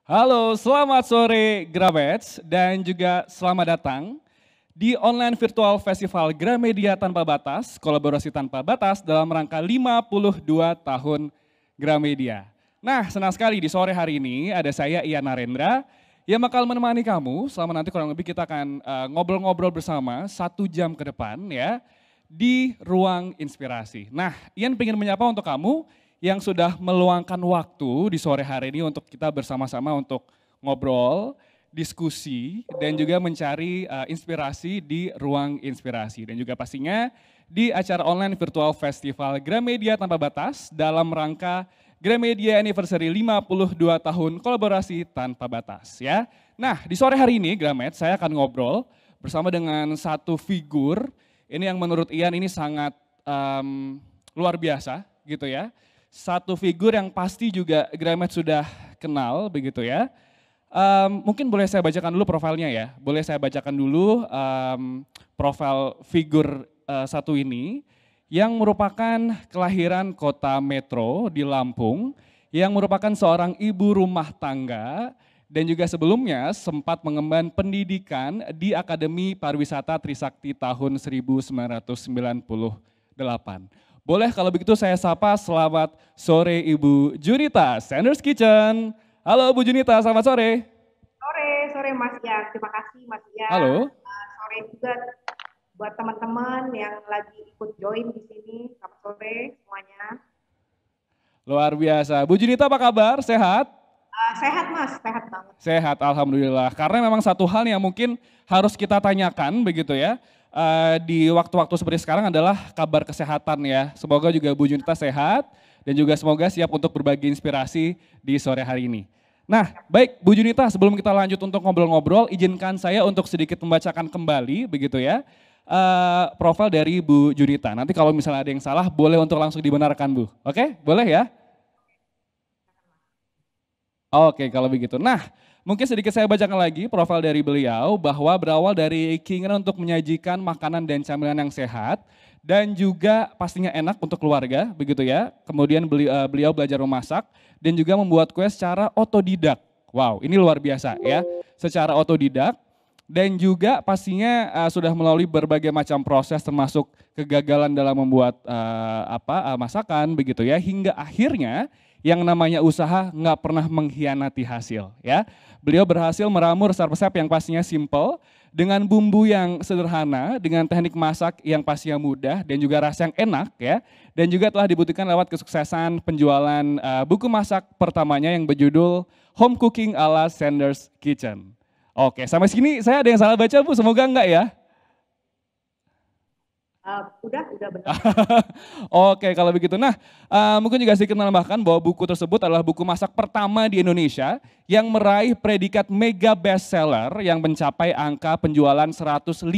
Halo, selamat sore Gramets dan juga selamat datang di online virtual festival Gramedia Tanpa Batas, kolaborasi tanpa batas dalam rangka 52 tahun Gramedia. Nah, senang sekali di sore hari ini ada saya Ian Narendra yang bakal menemani kamu selama nanti kurang lebih kita akan ngobrol-ngobrol bersama 1 jam ke depan ya di ruang inspirasi. Nah, Ian pengen menyapa untuk kamu yang sudah meluangkan waktu di sore hari ini untuk kita bersama-sama untuk ngobrol, diskusi, dan juga mencari inspirasi di ruang inspirasi. Dan juga pastinya di acara online virtual festival Gramedia Tanpa Batas dalam rangka Gramedia Anniversary 52 tahun kolaborasi tanpa batas ya. Nah di sore hari ini Gramet saya akan ngobrol bersama dengan satu figur ini yang menurut Ian ini sangat luar biasa gitu ya. Satu figur yang pasti juga Gramet sudah kenal begitu ya. Mungkin boleh saya bacakan dulu profilnya ya. Boleh saya bacakan dulu profil figur satu ini yang merupakan kelahiran kota Metro di Lampung, yang merupakan seorang ibu rumah tangga dan juga sebelumnya sempat mengemban pendidikan di Akademi Pariwisata Trisakti tahun 1998. Boleh kalau begitu saya sapa selamat sore Ibu Junita, Sanders Kitchen. Halo Bu Junita, selamat sore. Sore Mas Ian. Terima kasih Mas Ian. Halo. Sore juga buat teman-teman yang lagi ikut join di sini. Selamat sore semuanya. Luar biasa. Bu Junita apa kabar? Sehat? Sehat Mas, sehat banget. Sehat, Alhamdulillah. Karena memang satu hal yang mungkin harus kita tanyakan begitu ya. Di waktu-waktu seperti sekarang adalah kabar kesehatan ya. Semoga juga Bu Junita sehat dan juga semoga siap untuk berbagi inspirasi di sore hari ini. Nah, baik Bu Junita, sebelum kita lanjut untuk ngobrol-ngobrol, izinkan saya untuk sedikit membacakan kembali begitu ya. Profil dari Bu Junita. Nanti kalau misalnya ada yang salah, boleh untuk langsung dibenarkan Bu. Oke, boleh ya? Oke, kalau begitu. Nah, mungkin sedikit saya bacakan lagi profil dari beliau bahwa berawal dari keinginan untuk menyajikan makanan dan camilan yang sehat dan juga pastinya enak untuk keluarga, begitu ya. Kemudian beliau belajar memasak dan juga membuat kue secara otodidak. Wow, ini luar biasa ya. Secara otodidak dan juga pastinya sudah melalui berbagai macam proses termasuk kegagalan dalam membuat masakan begitu ya hingga akhirnya yang namanya usaha nggak pernah mengkhianati hasil ya. Beliau berhasil meramur resep-resep yang pastinya simple dengan bumbu yang sederhana, dengan teknik masak yang pastinya mudah dan juga rasa yang enak ya. Dan juga telah dibuktikan lewat kesuksesan penjualan buku masak pertamanya yang berjudul Home Cooking ala Sanders Kitchen. Oke, sampai sini saya ada yang salah baca Bu, semoga enggak ya. Udah benar. Oke, kalau begitu. Nah, mungkin juga sedikit menambahkan bahwa buku tersebut adalah buku masak pertama di Indonesia yang meraih predikat mega bestseller yang mencapai angka penjualan 150.000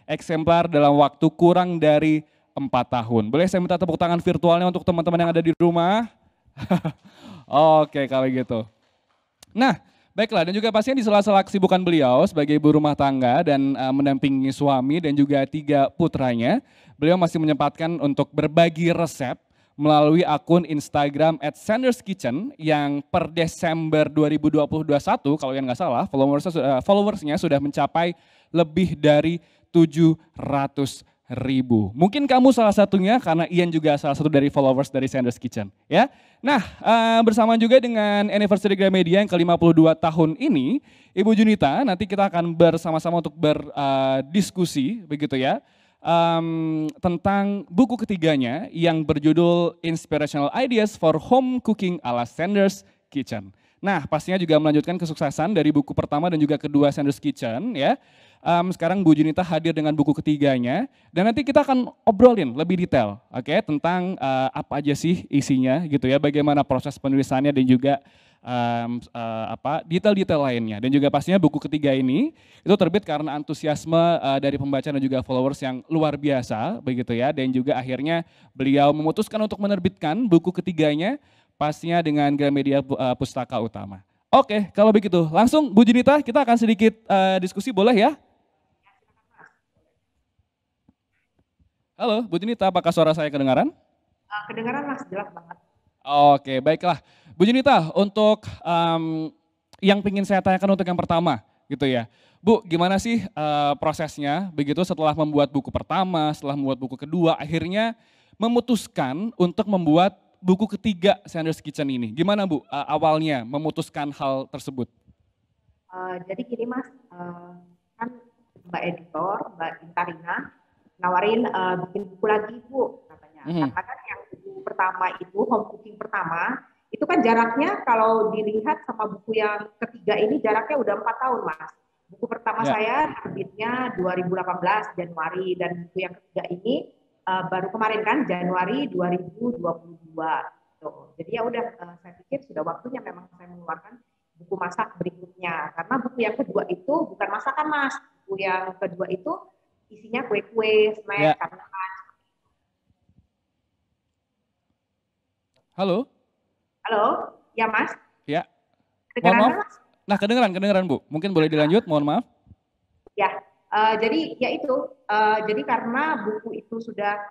eksemplar dalam waktu kurang dari 4 tahun. Boleh saya minta tepuk tangan virtualnya untuk teman-teman yang ada di rumah? Oke, kalau gitu. Nah, baiklah dan juga pastinya di sela-sela kesibukan beliau sebagai ibu rumah tangga dan mendampingi suami dan juga 3 putranya, beliau masih menyempatkan untuk berbagi resep melalui akun Instagram @sanderskitchen yang per Desember 2021 kalau yang nggak salah followersnya sudah mencapai lebih dari 700.000. Mungkin kamu salah satunya karena Ian juga salah satu dari followers dari Sanders Kitchen ya. Nah, bersama juga dengan anniversary Gramedia yang ke-52 tahun ini, Ibu Junita, nanti kita akan bersama-sama untuk berdiskusi begitu ya, tentang buku ketiganya yang berjudul Inspirational Ideas for Home Cooking ala Sanders Kitchen. Nah, pastinya juga melanjutkan kesuksesan dari buku pertama dan juga kedua Sanders Kitchen ya. Sekarang Bu Junita hadir dengan buku ketiganya dan nanti kita akan obrolin lebih detail, oke, tentang apa aja sih isinya gitu ya, bagaimana proses penulisannya dan juga detail-detail lainnya. Dan juga pastinya buku ketiga ini itu terbit karena antusiasme dari pembaca dan juga followers yang luar biasa begitu ya, dan juga akhirnya beliau memutuskan untuk menerbitkan buku ketiganya pastinya dengan Gramedia Pustaka Utama. Oke, kalau begitu langsung Bu Junita kita akan sedikit diskusi boleh ya? Halo Bu Junita, apakah suara saya kedengaran? Kedengaran Mas, jelas banget. Oke, baiklah. Bu Junita, untuk yang ingin saya tanyakan untuk yang pertama gitu ya. Bu, gimana sih prosesnya begitu setelah membuat buku pertama, setelah membuat buku kedua, akhirnya memutuskan untuk membuat buku ketiga Sanders Kitchen ini. Gimana Bu awalnya memutuskan hal tersebut? Jadi gini Mas, kan Mbak Editor, Mbak Intarina, nawarin bikin buku lagi Bu, katanya. Mhm. Karena kan yang buku pertama itu, home cooking pertama, itu kan jaraknya kalau dilihat sama buku yang ketiga ini jaraknya udah 4 tahun Mas. Buku pertama Ya, saya terbitnya 2018 Januari, dan buku yang ketiga ini baru kemarin kan Januari 2022. Tuh. Jadi ya udah, saya pikir sudah waktunya memang saya mengeluarkan buku masak berikutnya. Karena buku yang kedua itu bukan masakan Mas. Buku yang kedua itu isinya kue-kue, ya. snack, karena Halo? halo, ya Mas, Ya. Mohon kedengeran maaf. kan Mas? Nah, kedengeran Bu. Mungkin boleh dilanjut, mohon maaf. Ya, jadi ya itu, jadi karena buku itu sudah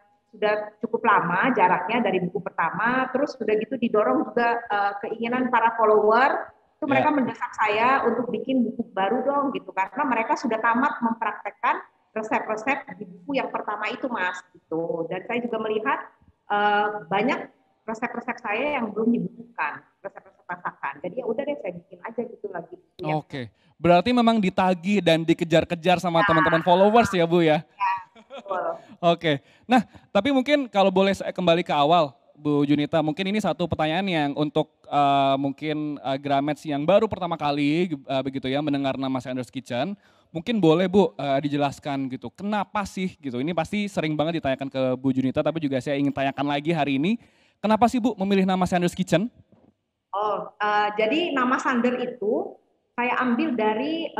cukup lama jaraknya dari buku pertama, terus sudah gitu didorong juga keinginan para follower, itu Ya. mereka mendesak saya untuk bikin buku baru dong gitu, karena mereka sudah tamat mempraktekkan resep-resep di buku yang pertama itu Mas gitu. Dan saya juga melihat banyak resep-resep saya yang belum dibukukan, resep-resep masakan. Jadi ya udah deh saya bikin aja gitu lagi buku yang Oke. Berarti memang ditagih dan dikejar-kejar sama teman-teman followers ya Bu ya? full. Oke. Nah, tapi mungkin kalau boleh saya kembali ke awal, Bu Junita, mungkin ini satu pertanyaan yang untuk mungkin Gramets yang baru pertama kali begitu ya mendengar nama Sanders Kitchen, mungkin boleh Bu dijelaskan gitu, kenapa sih gitu? Ini pasti sering banget ditanyakan ke Bu Junita, tapi juga saya ingin tanyakan lagi hari ini, kenapa sih Bu memilih nama Sanders Kitchen? Oh, jadi nama Sander itu saya ambil dari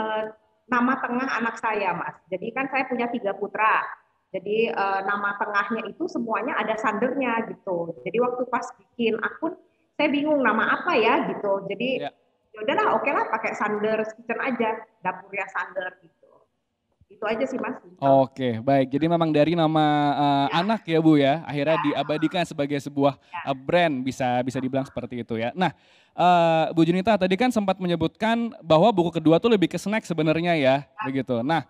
nama tengah anak saya, Mas. Jadi kan saya punya 3 putra. Jadi nama tengahnya itu semuanya ada Sandernya gitu. Jadi waktu pas bikin akun, saya bingung nama apa ya gitu. Jadi Ya. ya udahlah, oke lah pakai Sander Kitchen aja, dapurnya Sander gitu. Itu aja sih Mas. Simple. Oke, baik. Jadi memang dari nama Ya, anak ya Bu ya, akhirnya ya, diabadikan sebagai sebuah ya. brand, bisa bisa dibilang seperti itu ya. Nah, Bu Junita tadi kan sempat menyebutkan bahwa buku kedua tuh lebih ke snack sebenarnya ya, begitu. Nah,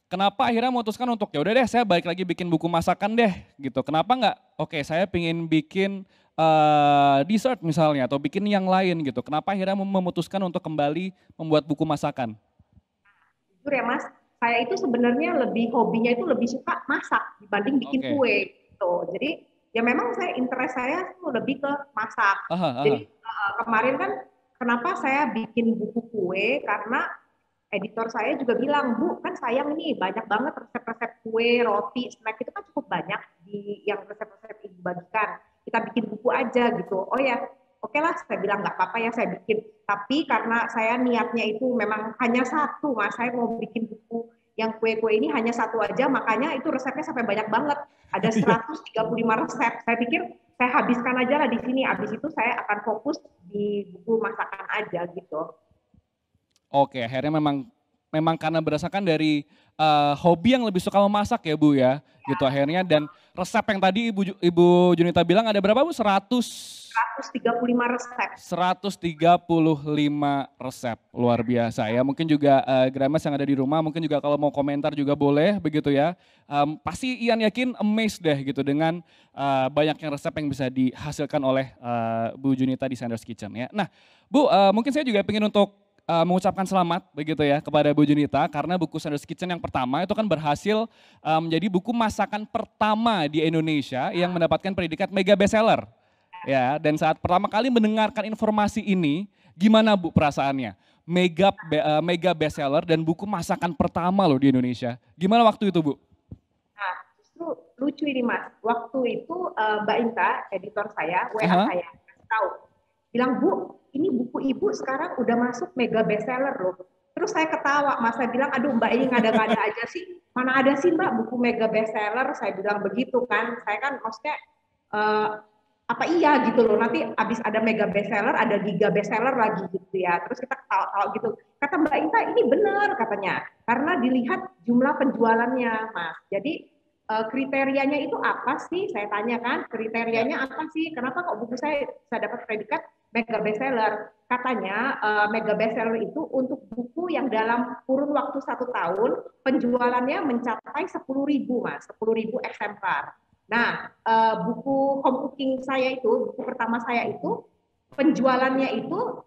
kenapa akhirnya memutuskan untuk ya udah deh saya balik lagi bikin buku masakan deh gitu. Kenapa nggak? Oke, saya pingin bikin dessert misalnya atau bikin yang lain gitu. Kenapa akhirnya memutuskan untuk kembali membuat buku masakan? Jujur ya Mas, saya itu sebenarnya lebih hobinya itu lebih suka masak dibanding bikin Oke. kue gitu. Jadi ya memang saya interest saya tuh lebih ke masak. Aha, aha. Jadi kemarin kan kenapa saya bikin buku kue, karena editor saya juga bilang, Bu, kan sayang nih banyak banget resep-resep kue, roti, snack itu kan cukup banyak di yang resep-resep ibu bagikan. Kita bikin buku aja gitu. Oh ya, oke lah, saya bilang nggak apa-apa ya saya bikin. Tapi karena saya niatnya itu memang hanya satu, Mas, saya mau bikin buku yang kue-kue ini hanya satu aja, makanya itu resepnya sampai banyak banget. Ada 135 resep. Saya pikir saya habiskan aja lah di sini. Habis itu saya akan fokus di buku masakan aja gitu. Oke, akhirnya memang memang karena berdasarkan dari hobi yang lebih suka memasak ya Bu ya, gitu akhirnya dan resep yang tadi Ibu Junita bilang ada berapa Bu? 135 resep. 135 resep, luar biasa ya. Mungkin juga Grames yang ada di rumah, mungkin juga kalau mau komentar juga boleh begitu ya. Pasti Ian yakin amazed deh gitu dengan banyaknya resep yang bisa dihasilkan oleh Bu Junita di Sanders Kitchen ya. Nah Bu, mungkin saya juga ingin untuk mengucapkan selamat begitu ya kepada Bu Junita karena buku Sanders Kitchen yang pertama itu kan berhasil menjadi buku masakan pertama di Indonesia yang mendapatkan predikat mega bestseller. Ya, dan saat pertama kali mendengarkan informasi ini, gimana Bu perasaannya? Mega bestseller dan buku masakan pertama loh di Indonesia. Gimana waktu itu Bu? Nah, justru lucu ini Mas. Waktu itu Mbak Inta, editor saya, WA Aha. saya, kasih tahu. Bilang, Bu, ini buku Ibu sekarang udah masuk mega bestseller loh. Terus saya ketawa, Mas. Saya bilang, aduh Mbak ini ngada-ngada aja sih. Mana ada sih Mbak buku mega bestseller? Saya bilang begitu kan. Saya kan maksudnya, eh, apa iya gitu loh. Nanti abis ada mega bestseller, ada giga bestseller lagi gitu ya. Terus kita ketawa-tawa gitu. Kata Mbak Inta, ini benar katanya. Karena dilihat jumlah penjualannya, Mas. Jadi kriterianya itu apa sih? Saya tanya kan, kriterianya apa sih? Kenapa kok buku saya bisa dapat predikat mega bestseller? Katanya mega bestseller itu untuk buku yang dalam kurun waktu 1 tahun penjualannya mencapai 10.000 mas, 10.000 eksemplar. Nah, buku Home Cooking saya itu, buku pertama saya itu penjualannya itu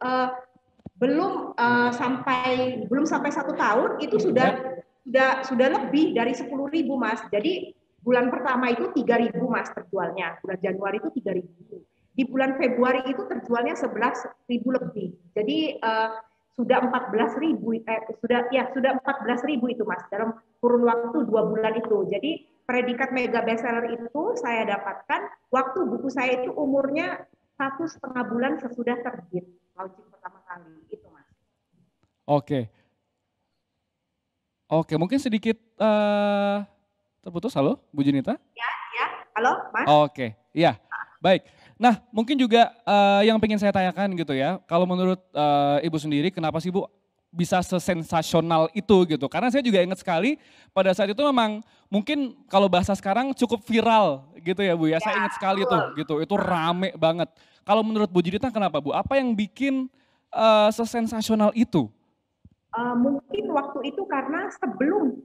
belum sampai 1 tahun itu sudah lebih dari 10.000 mas. Jadi bulan pertama itu 3.000 mas terjualnya, bulan Januari itu 3.000. Di bulan Februari itu terjualnya 11.000 lebih. Jadi sudah 14.000 sudah 14.000 itu mas dalam kurun waktu 2 bulan itu. Jadi predikat mega bestseller itu saya dapatkan waktu buku saya itu umurnya 1,5 bulan sesudah terbit launching pertama kali itu mas. Oke. Oke, mungkin sedikit terputus. Halo, Bu Junita? Ya, halo Mas. Oke, iya, baik. Nah, mungkin juga yang pengen saya tanyakan gitu ya, kalau menurut Ibu sendiri, kenapa sih Bu bisa sesensasional itu gitu? Karena saya juga ingat sekali pada saat itu memang mungkin kalau bahasa sekarang cukup viral gitu ya Bu ya, saya ingat sekali tuh gitu, itu rame banget. Kalau menurut Bu Junita kenapa Bu? Apa yang bikin sesensasional itu? Mungkin waktu itu karena sebelum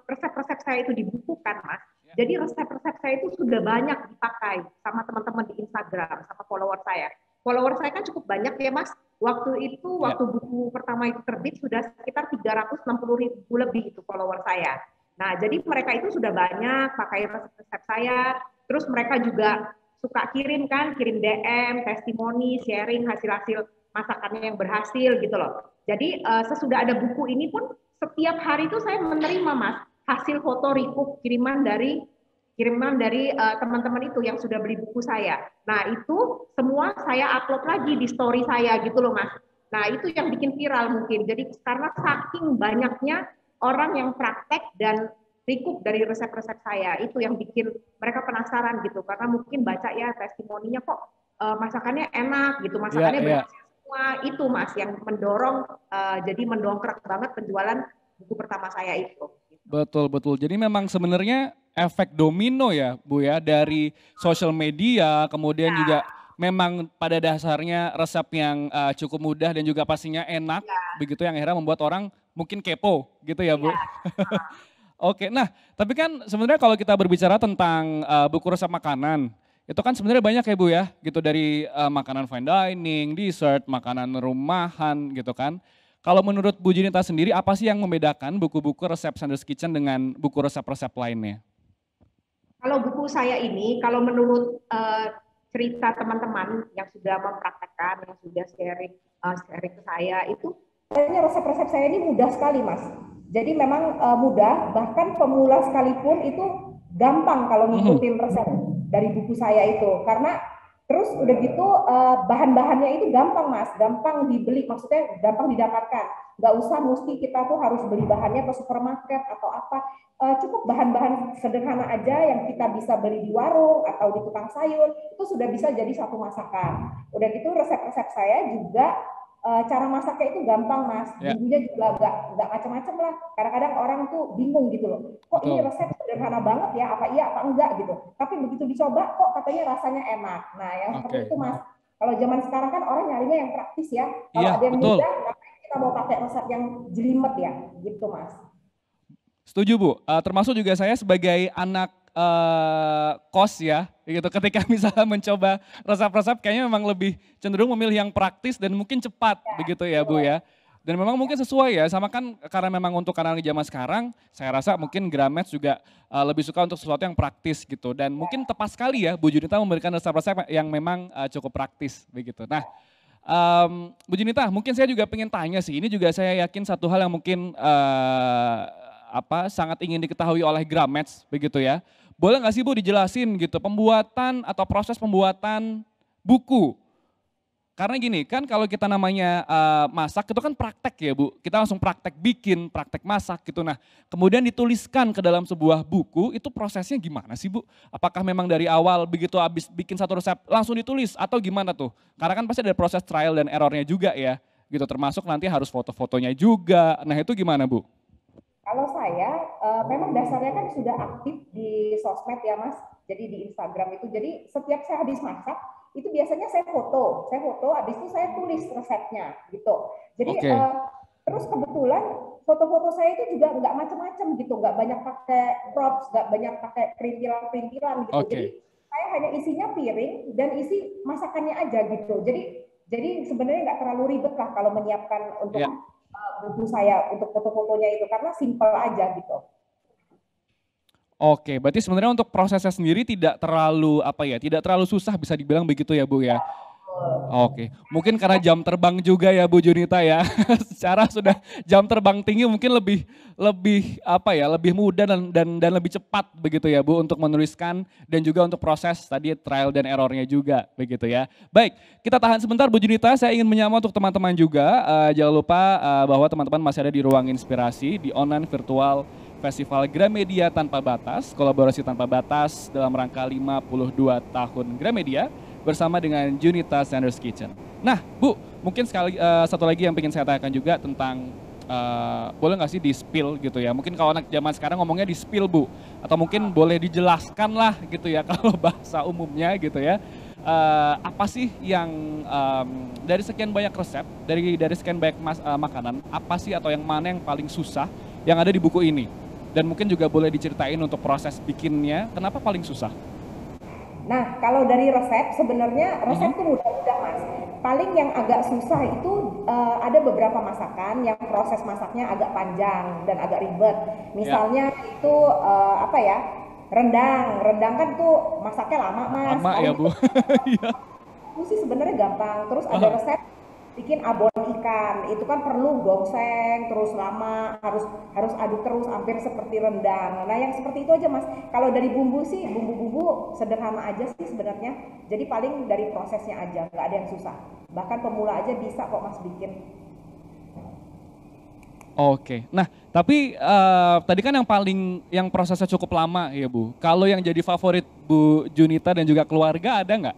resep-resep saya itu dibukukan, Mas. Jadi resep-resep saya itu sudah banyak dipakai sama teman-teman di Instagram, sama follower saya. Follower saya kan cukup banyak ya, Mas. Waktu itu, waktu buku pertama itu terbit, sudah sekitar 360.000 lebih itu follower saya. Nah, jadi mereka itu sudah banyak pakai resep-resep saya. Terus mereka juga suka kirim DM, testimoni, sharing hasil-hasil masakannya yang berhasil gitu loh. Jadi sesudah ada buku ini pun setiap hari itu saya menerima mas hasil foto recook kiriman dari teman-teman itu yang sudah beli buku saya. Nah itu semua saya upload lagi di story saya gitu loh mas. Nah itu yang bikin viral mungkin. Jadi karena saking banyaknya orang yang praktek dan recook dari resep-resep saya itu yang bikin mereka penasaran gitu. Karena mungkin baca ya testimoninya kok masakannya enak gitu, masakannya berhasil. Itu mas yang mendorong jadi mendongkrak banget penjualan buku pertama saya itu. Betul betul. Jadi memang sebenarnya efek domino ya Bu ya dari sosial media kemudian juga memang pada dasarnya resep yang cukup mudah dan juga pastinya enak begitu yang akhirnya membuat orang mungkin kepo gitu ya Bu. Oke, nah tapi kan sebenarnya kalau kita berbicara tentang buku resep makanan itu kan sebenarnya banyak ya Bu ya, gitu dari makanan fine dining, dessert, makanan rumahan gitu kan. Kalau menurut Bu Junita sendiri apa sih yang membedakan buku-buku resep Sanders Kitchen dengan buku resep-resep lainnya? Kalau buku saya ini, kalau menurut cerita teman-teman yang sudah mempraktekkan, yang sudah sharing ke saya, itu kayaknya resep-resep saya ini mudah sekali Mas. Jadi memang mudah, bahkan pemula sekalipun itu gampang kalau ngikutin resep dari buku saya itu. Karena terus udah gitu bahan-bahannya itu gampang mas, gampang dibeli, maksudnya gampang didapatkan. Nggak usah mesti kita tuh harus beli bahannya ke supermarket atau apa. Cukup bahan-bahan sederhana aja yang kita bisa beli di warung atau di tukang sayur, itu sudah bisa jadi satu masakan. Udah gitu resep-resep saya juga cara masaknya itu gampang mas, bumbunya juga nggak macam-macam lah. Kadang-kadang orang tuh bingung gitu loh, kok ini resep sederhana banget ya, apa iya apa enggak gitu. Tapi begitu dicoba kok katanya rasanya enak. Nah yang seperti itu mas. Kalau zaman sekarang kan orang nyarinya yang praktis ya. Kalau ada yang mudah, kita mau pakai resep yang jelimet ya, gitu mas. Setuju Bu, termasuk juga saya sebagai anak kos ya, gitu. Ketika misalnya mencoba resep-resep kayaknya memang lebih cenderung memilih yang praktis dan mungkin cepat begitu ya Bu ya. Dan memang mungkin sesuai ya, sama kan karena memang untuk anak zaman sekarang, saya rasa mungkin Gramedia juga lebih suka untuk sesuatu yang praktis gitu. Dan mungkin tepat sekali ya Bu Junita memberikan resep-resep yang memang cukup praktis begitu. Nah Bu Junita mungkin saya juga pengen tanya sih, ini juga saya yakin satu hal yang mungkin sangat ingin diketahui oleh Gramedia begitu ya. Boleh nggak sih Bu dijelasin gitu pembuatan atau proses pembuatan buku? Karena gini kan kalau kita namanya masak itu kan praktek ya Bu. Kita langsung praktek bikin, praktek masak gitu. Nah kemudian dituliskan ke dalam sebuah buku itu prosesnya gimana sih Bu? Apakah memang dari awal begitu habis bikin satu resep langsung ditulis atau gimana tuh? Karena kan pasti ada proses trial dan errornya juga ya gitu. Termasuk nanti harus foto-fotonya juga. Nah itu gimana Bu? Kalau saya memang dasarnya kan sudah aktif di sosmed ya Mas, jadi di Instagram itu. Jadi setiap saya habis masak itu biasanya saya foto, habis itu saya tulis resepnya gitu. Jadi Oke, terus kebetulan foto-foto saya itu juga nggak macam-macam gitu, nggak banyak pakai props, nggak banyak pakai perintilan-perintilan gitu. Jadi oke. saya hanya isinya piring dan isi masakannya aja gitu. Jadi sebenarnya nggak terlalu ribet lah kalau menyiapkan untuk Ya. buku saya untuk foto-fotonya itu karena simple aja gitu. Oke, berarti sebenarnya untuk prosesnya sendiri tidak terlalu apa ya, tidak terlalu susah bisa dibilang begitu ya Bu ya. Oke, mungkin karena jam terbang juga ya Bu Junita ya. Secara sudah jam terbang tinggi mungkin lebih lebih apa ya, lebih mudah dan lebih cepat begitu ya Bu untuk menuliskan dan juga untuk proses tadi trial dan errornya juga begitu ya. Baik, kita tahan sebentar Bu Junita, saya ingin menyapa untuk teman-teman juga. Jangan lupa bahwa teman-teman masih ada di ruang inspirasi di online virtual Festival Gramedia Tanpa Batas, kolaborasi tanpa batas dalam rangka 52 tahun Gramedia bersama dengan Junita Sanders Kitchen. Nah, Bu, mungkin satu lagi yang ingin saya tanyakan juga tentang boleh nggak sih di spill gitu ya? Mungkin kalau anak zaman sekarang ngomongnya di spill Bu, atau mungkin boleh dijelaskan lah gitu ya kalau bahasa umumnya gitu ya. Apa sih yang dari sekian banyak resep, dari sekian banyak makanan, apa sih atau yang mana yang paling susah yang ada di buku ini? Dan mungkin juga boleh diceritain untuk proses bikinnya, kenapa paling susah? Nah, kalau dari resep, sebenarnya resep itu mudah-mudah Mas. Paling yang agak susah itu ada beberapa masakan yang proses masaknya agak panjang dan agak ribet. Ya, Misalnya itu apa ya? Rendang. Rendang kan tuh masaknya lama Mas. lama ya Paling Bu. Iya. itu sih sebenarnya gampang. Terus ada Aha. resep bikin abon ikan. Itu kan perlu gongseng terus lama, harus harus aduk terus hampir seperti rendang. Nah, yang seperti itu aja Mas. Kalau dari bumbu sih bumbu-bumbu sederhana aja sih sebenarnya. Jadi paling dari prosesnya aja, nggak ada yang susah. Bahkan pemula aja bisa kok Mas bikin. Oke. Nah, tapi tadi kan yang prosesnya cukup lama ya Bu. Kalau yang jadi favorit Bu Junita dan juga keluarga ada nggak?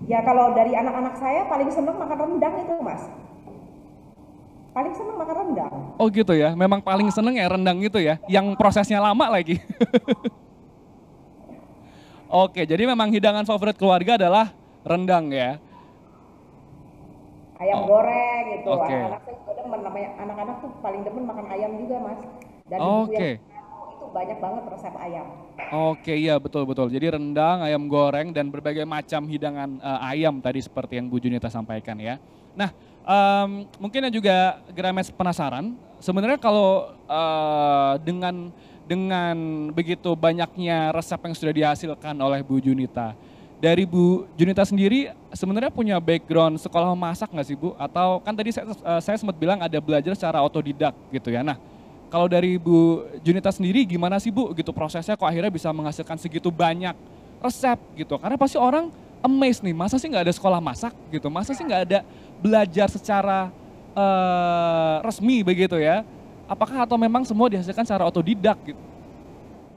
Ya kalau dari anak-anak saya paling seneng makan rendang itu Mas. Paling seneng makan rendang. Oh gitu ya, memang paling seneng ya rendang gitu ya, yang prosesnya lama lagi. Oke, jadi memang hidangan favorit keluarga adalah rendang ya. Ayam Oh, goreng itu oke. anak-anak saya juga demen, namanya anak-anak tuh paling demen makan ayam juga Mas, dan di buku yang Oke. itu banyak banget resep ayam. Oke, iya betul betul. Jadi rendang, ayam goreng dan berbagai macam hidangan ayam tadi seperti yang Bu Junita sampaikan ya. Nah, mungkin yang juga Grames penasaran, sebenarnya kalau dengan begitu banyaknya resep yang sudah dihasilkan oleh Bu Junita, dari Bu Junita sendiri sebenarnya punya background sekolah memasak nggak sih Bu? Atau kan tadi saya sempat bilang ada belajar secara otodidak gitu ya. Nah, kalau dari Bu Junita sendiri gimana sih Bu gitu prosesnya kok akhirnya bisa menghasilkan segitu banyak resep gitu? Karena pasti orang amazed nih, masa sih nggak ada sekolah masak gitu? Masa sih nggak ada belajar secara resmi begitu ya? Apakah atau memang semua dihasilkan secara otodidak gitu?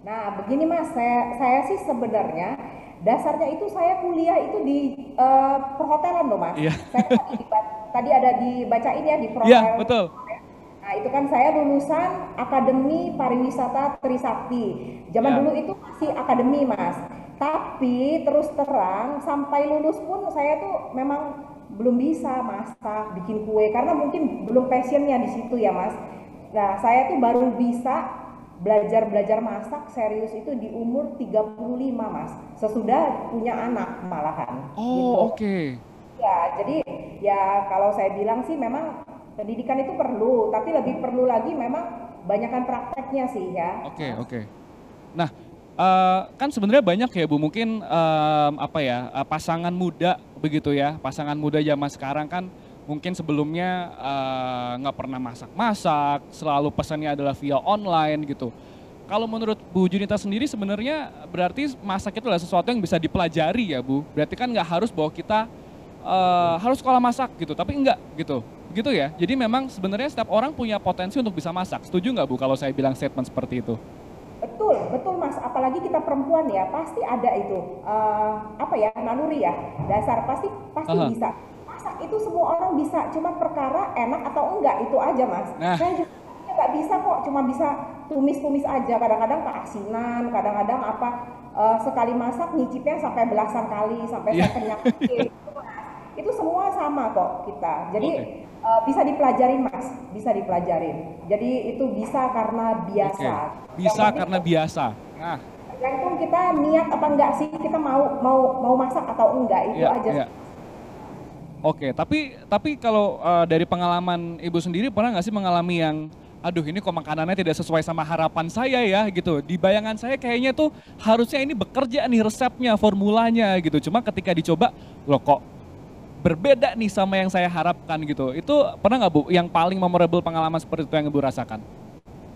Nah begini Mas, saya sih sebenarnya dasarnya itu saya kuliah itu di perhotelan loh Mas. Iya, Saya kan tadi ada dibacain ya di iya profil. betul. Nah, itu kan saya lulusan Akademi Pariwisata Trisakti. Zaman Ya, dulu itu masih akademi, Mas. Tapi terus terang sampai lulus pun saya tuh memang belum bisa masak, bikin kue karena mungkin belum passionnya di situ ya, Mas. Nah, saya tuh baru bisa belajar masak serius itu di umur 35, Mas. Sesudah punya anak malahan oh gitu. oke. Ya, jadi ya kalau saya bilang sih memang pendidikan itu perlu, tapi lebih perlu lagi memang banyakkan prakteknya sih ya, Oke, Mas. oke. Nah, kan sebenarnya banyak ya Bu, mungkin apa ya, pasangan muda begitu ya, pasangan muda zaman sekarang kan mungkin sebelumnya nggak pernah masak-masak, selalu pesannya adalah via online gitu. Kalau menurut Bu Junita sendiri sebenarnya berarti masak itu adalah sesuatu yang bisa dipelajari ya Bu. Berarti kan nggak harus bahwa kita harus sekolah masak gitu, tapi enggak gitu. Begitu ya. Jadi memang sebenarnya setiap orang punya potensi untuk bisa masak. Setuju nggak Bu kalau saya bilang statement seperti itu? Betul, betul Mas. Apalagi kita perempuan ya, pasti ada itu apa ya naluri ya, dasar pasti pasti Aha. bisa. Masak itu semua orang bisa, cuma perkara enak atau enggak itu aja Mas. Nah, Saya juga nggak bisa kok, cuma bisa tumis-tumis aja. Kadang-kadang keasinan, kadang-kadang apa sekali masak nyicipnya sampai belasan kali sampai Iya. saya kenyang. Itu semua sama kok kita. Jadi Oke. bisa dipelajarin mas, bisa dipelajarin. Jadi itu bisa karena Oke. biasa. Yang Bisa penting karena biasa. Nah, tergantung kita niat apa enggak sih, kita mau masak atau enggak, itu iya, aja. iya. Oke, tapi kalau dari pengalaman Ibu sendiri pernah nggak sih mengalami yang, aduh ini kok makanannya tidak sesuai sama harapan saya ya gitu. Di bayangan saya kayaknya tuh harusnya ini bekerja nih resepnya, formulanya gitu. Cuma ketika dicoba, loh kok berbeda nih sama yang saya harapkan gitu. Itu pernah nggak Bu, yang paling memorable pengalaman seperti itu yang Ibu rasakan?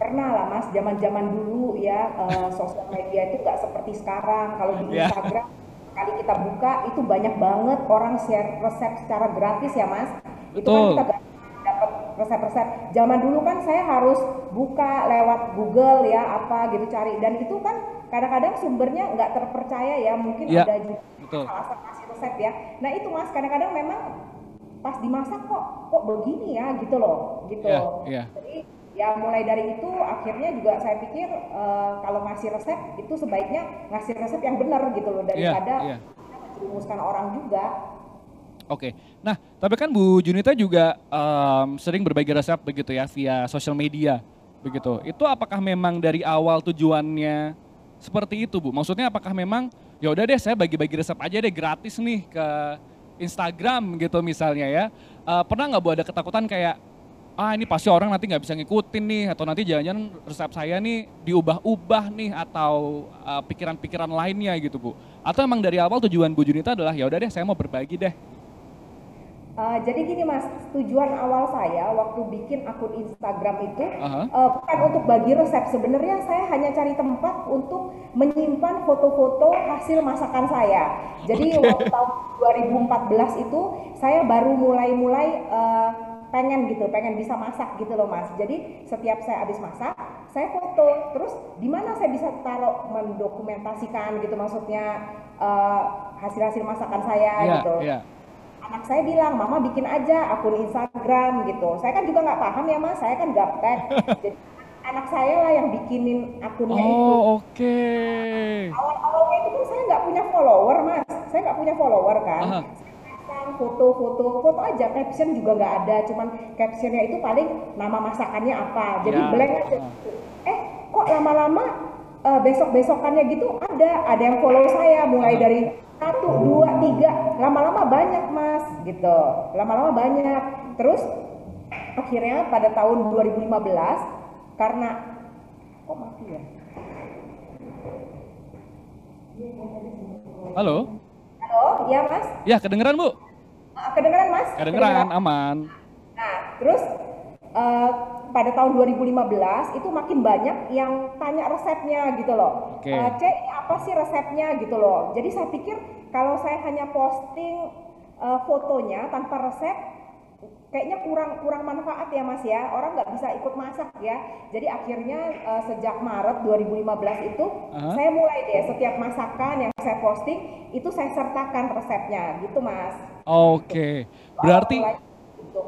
Pernah lah mas, zaman-zaman dulu ya, sosial media itu nggak seperti sekarang. Kalau di Ya, Instagram, kali kita buka itu banyak banget orang share resep secara gratis ya mas. Itu kan kita betul. dapat resep-resep. Zaman dulu kan saya harus buka lewat Google ya apa gitu cari. Dan itu kan kadang-kadang sumbernya nggak terpercaya ya. Mungkin Ya, ada juga betul. salah kasih resep ya. Nah itu mas, kadang-kadang memang pas dimasak kok begini ya gitu loh, gitu. Ya, ya. Jadi ya mulai dari itu akhirnya juga saya pikir kalau ngasih resep itu sebaiknya ngasih resep yang benar gitu loh, Iya, daripada iya. merumuskan orang juga. Oke. Nah, tapi kan Bu Junita juga sering berbagi resep begitu ya via sosial media begitu. Itu apakah memang dari awal tujuannya seperti itu, Bu? Maksudnya apakah memang ya udah deh saya bagi-bagi resep aja deh gratis nih ke Instagram gitu misalnya ya. Pernah nggak Bu ada ketakutan kayak ini pasti orang nanti nggak bisa ngikutin nih atau nanti jangan-jangan resep saya nih diubah-ubah nih atau pikiran-pikiran lainnya gitu, Bu? Atau emang dari awal tujuan Bu Junita adalah ya udah deh saya mau berbagi deh. Jadi gini mas, tujuan awal saya waktu bikin akun Instagram itu Aha. bukan untuk bagi resep. Sebenarnya saya hanya cari tempat untuk menyimpan foto-foto hasil masakan saya. Jadi Oke. waktu tahun 2014 itu saya baru mulai-mulai pengen bisa masak gitu loh mas. Jadi setiap saya habis masak, saya foto. Terus di mana saya bisa taruh mendokumentasikan gitu, maksudnya hasil-hasil masakan saya Iya, gitu. iya. Anak saya bilang, mama bikin aja akun Instagram gitu. Saya kan juga nggak paham ya mas, saya kan gaptek. Jadi anak saya lah yang bikinin akunnya itu. Oh, oke. Awal-awalnya itu kan saya nggak punya follower mas, saya nggak punya follower kan. Aha. Saya pasang foto aja, caption juga nggak ada, cuman captionnya itu paling nama masakannya apa. Jadi Ya. blank aja. Aha. Kok lama-lama besok-besokannya gitu ada yang follow saya mulai Aha. dari satu, dua, tiga, lama-lama banyak mas, gitu, lama-lama banyak. Terus akhirnya pada tahun 2015 karena kok mati ya? Halo? Halo, ya mas? Ya, kedengeran Bu? Kedengeran mas? Kedengeran, aman. Nah, terus eh, pada tahun 2015 itu makin banyak yang tanya resepnya gitu loh. Oke. Cek ini apa sih resepnya gitu loh. Jadi saya pikir kalau saya hanya posting fotonya tanpa resep, kayaknya kurang manfaat ya mas ya. Orang nggak bisa ikut masak ya. Jadi akhirnya sejak Maret 2015 itu Aha. saya mulai deh setiap masakan yang saya posting itu saya sertakan resepnya gitu mas. Oke. Awal Berarti mulai gitu.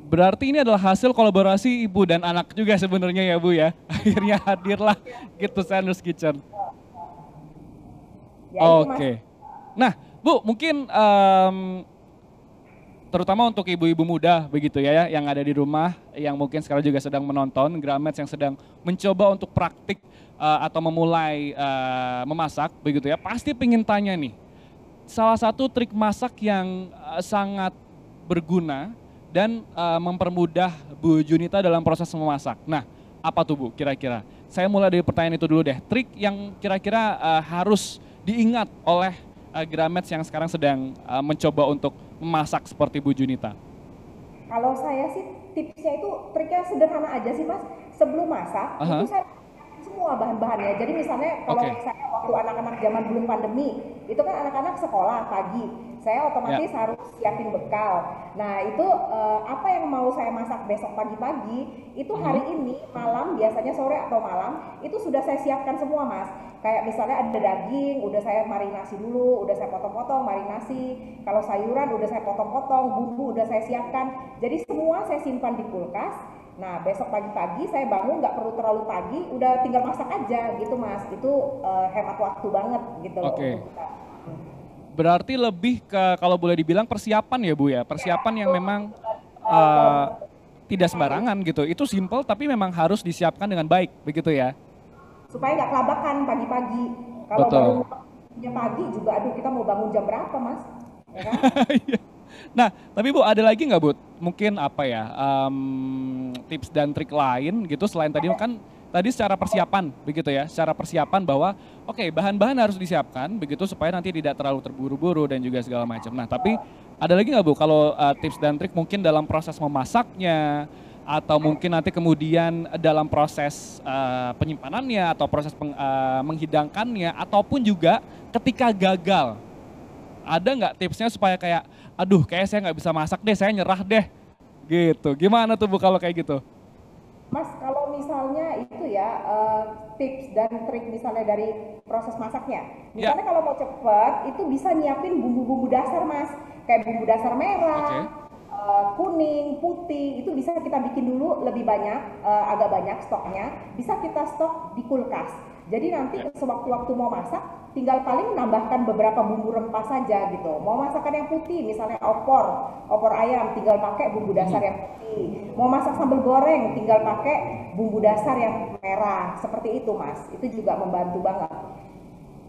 berarti ini adalah hasil kolaborasi ibu dan anak juga sebenarnya ya Bu ya. Akhirnya hadirlah gitu Sanus Kitchen. Ya itu mas. Oke. Nah, Bu, mungkin terutama untuk ibu-ibu muda begitu ya yang ada di rumah yang mungkin sekarang juga sedang menonton Gramets yang sedang mencoba untuk praktik atau memulai memasak begitu ya, pasti pengen tanya nih, salah satu trik masak yang sangat berguna dan mempermudah Bu Junita dalam proses memasak. Nah, apa tuh Bu kira-kira? Saya mulai dari pertanyaan itu dulu deh. Trik yang kira-kira harus diingat oleh Gramets yang sekarang sedang mencoba untuk memasak seperti Bu Junita. Kalau saya sih tipsnya itu triknya sederhana aja sih mas. Sebelum masak Aha. itu saya semua bahan-bahannya. Jadi misalnya kalau Oke. saya waktu anak-anak zaman belum pandemi, itu kan anak-anak sekolah pagi. Saya otomatis Ya. harus siapin bekal. Nah itu apa yang mau saya masak besok pagi-pagi, itu hari ini malam biasanya sore atau malam itu sudah saya siapkan semua mas. Kayak misalnya ada daging, udah saya marinasi dulu, udah saya potong-potong marinasi. Kalau sayuran udah saya potong-potong, bumbu udah saya siapkan. Jadi semua saya simpan di kulkas. Nah, besok pagi-pagi saya bangun nggak perlu terlalu pagi, udah tinggal masak aja gitu Mas. Itu hemat waktu banget gitu loh Oke. untuk kita. Berarti lebih ke kalau boleh dibilang persiapan ya Bu ya, persiapan yang memang Kalau tidak sembarangan gitu. Itu simple tapi memang harus disiapkan dengan baik, begitu ya? supaya nggak kelabakan pagi-pagi. Kalau baru Betul. punya pagi juga, aduh kita mau bangun jam berapa Mas? Ya kan? Iya. Nah, tapi Bu ada lagi nggak Bu? Mungkin apa ya, tips dan trik lain gitu selain tadi kan tadi secara persiapan begitu ya, secara persiapan bahwa oke bahan-bahan harus disiapkan begitu supaya nanti tidak terlalu terburu-buru dan juga segala macam. Nah, tapi ada lagi nggak Bu kalau tips dan trik mungkin dalam proses memasaknya atau mungkin nanti kemudian dalam proses penyimpanannya atau proses menghidangkannya ataupun juga ketika gagal ada nggak tipsnya supaya kayak, aduh kayak saya nggak bisa masak deh, saya nyerah deh, gitu. Gimana tuh Bu kalau kayak gitu? Mas, kalau misalnya itu ya tips dan trik misalnya dari proses masaknya. Ya, Misalnya kalau mau cepet itu bisa nyiapin bumbu-bumbu dasar Mas. Kayak bumbu dasar oke. merah, kuning, putih itu bisa kita bikin dulu lebih banyak, agak banyak stoknya. Bisa kita stok di kulkas. Jadi nanti Ya. sewaktu-waktu mau masak tinggal paling nambahkan beberapa bumbu rempah saja gitu. Mau masakan yang putih misalnya opor ayam tinggal pakai bumbu dasar yang putih. Mau masak sambal goreng tinggal pakai bumbu dasar yang merah. Seperti itu Mas. Itu juga membantu banget.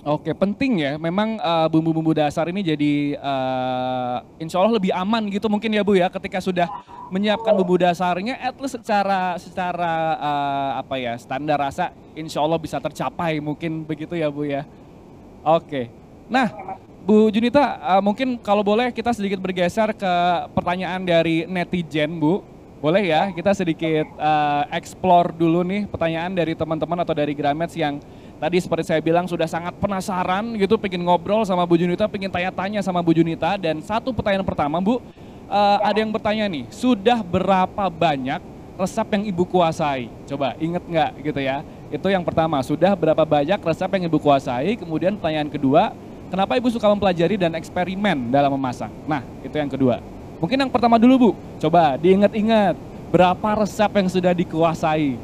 Oke, penting ya. Memang bumbu-bumbu dasar ini jadi insya Allah lebih aman gitu mungkin ya Bu ya. Ketika sudah menyiapkan bumbu dasarnya, at least secara apa ya standar rasa, insya Allah bisa tercapai mungkin begitu ya Bu ya. Oke. Nah, Bu Junita, mungkin kalau boleh kita sedikit bergeser ke pertanyaan dari netizen, Bu. Boleh ya, kita sedikit explore dulu nih pertanyaan dari teman-teman atau dari Gramets yang tadi seperti saya bilang sudah sangat penasaran gitu, pengen ngobrol sama Bu Junita, pengen tanya-tanya sama Bu Junita. Dan satu pertanyaan pertama, Bu, ada yang bertanya nih, sudah berapa banyak resep yang Ibu kuasai? Coba inget nggak gitu ya? Itu yang pertama, sudah berapa banyak resep yang Ibu kuasai? Kemudian pertanyaan kedua, kenapa Ibu suka mempelajari dan eksperimen dalam memasak? Nah, itu yang kedua. Mungkin yang pertama dulu Bu, coba diingat-ingat berapa resep yang sudah dikuasai?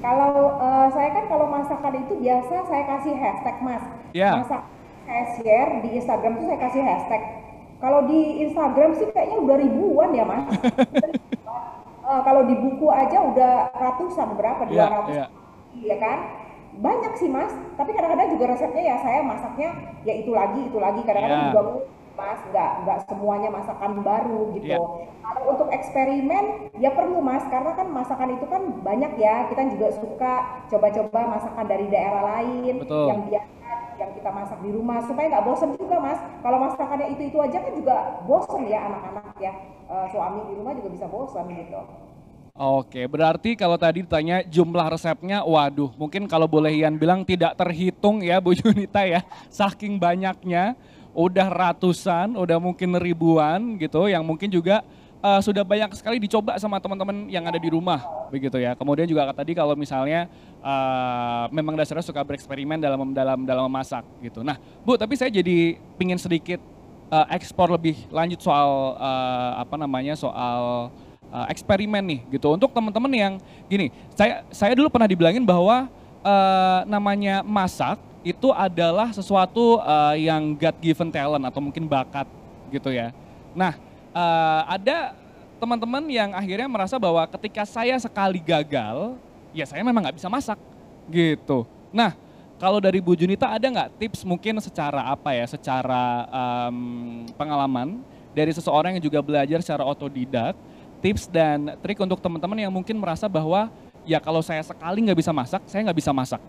Kalau saya kan kalau masakan itu biasa saya kasih hashtag Mas. Ya, Masak saya share di Instagram tuh saya kasih hashtag. Kalau di Instagram sih kayaknya udah ribuan ya Mas. Kalau di buku aja udah ratusan, berapa? ya, 200, ya, ya kan? Banyak sih Mas. Tapi kadang-kadang juga resepnya ya saya masaknya ya itu lagi itu lagi. Kadang-kadang juga ya, Mas nggak semuanya masakan baru gitu. ya, Kalau untuk eksperimen ya perlu Mas, karena kan masakan itu kan banyak ya. Kita juga suka coba-coba masakan dari daerah lain betul. yang biasa yang kita masak di rumah supaya nggak bosen juga Mas. Kalau masakannya itu aja kan juga bosen ya anak-anak ya. Suami di rumah juga bisa bosen gitu. Oke, berarti kalau tadi ditanya jumlah resepnya, waduh, mungkin kalau boleh Ian bilang tidak terhitung ya Bu Junita ya, saking banyaknya, udah ratusan, udah mungkin ribuan gitu, yang mungkin juga sudah banyak sekali dicoba sama teman-teman yang ada di rumah, begitu ya. Kemudian juga tadi kalau misalnya memang dasarnya suka bereksperimen dalam memasak gitu. Nah, Bu, tapi saya jadi pingin sedikit ekspor lebih lanjut soal apa namanya soal eksperimen nih gitu untuk teman-teman yang gini saya dulu pernah dibilangin bahwa namanya masak itu adalah sesuatu yang God given talent atau mungkin bakat gitu ya. Nah ada teman-teman yang akhirnya merasa bahwa ketika saya sekali gagal ya saya memang nggak bisa masak gitu. Nah kalau dari Bu Junita ada nggak tips mungkin secara apa ya secara pengalaman dari seseorang yang juga belajar secara otodidak tips dan trik untuk teman-teman yang mungkin merasa bahwa ya kalau saya sekali nggak bisa masak, saya nggak bisa masak.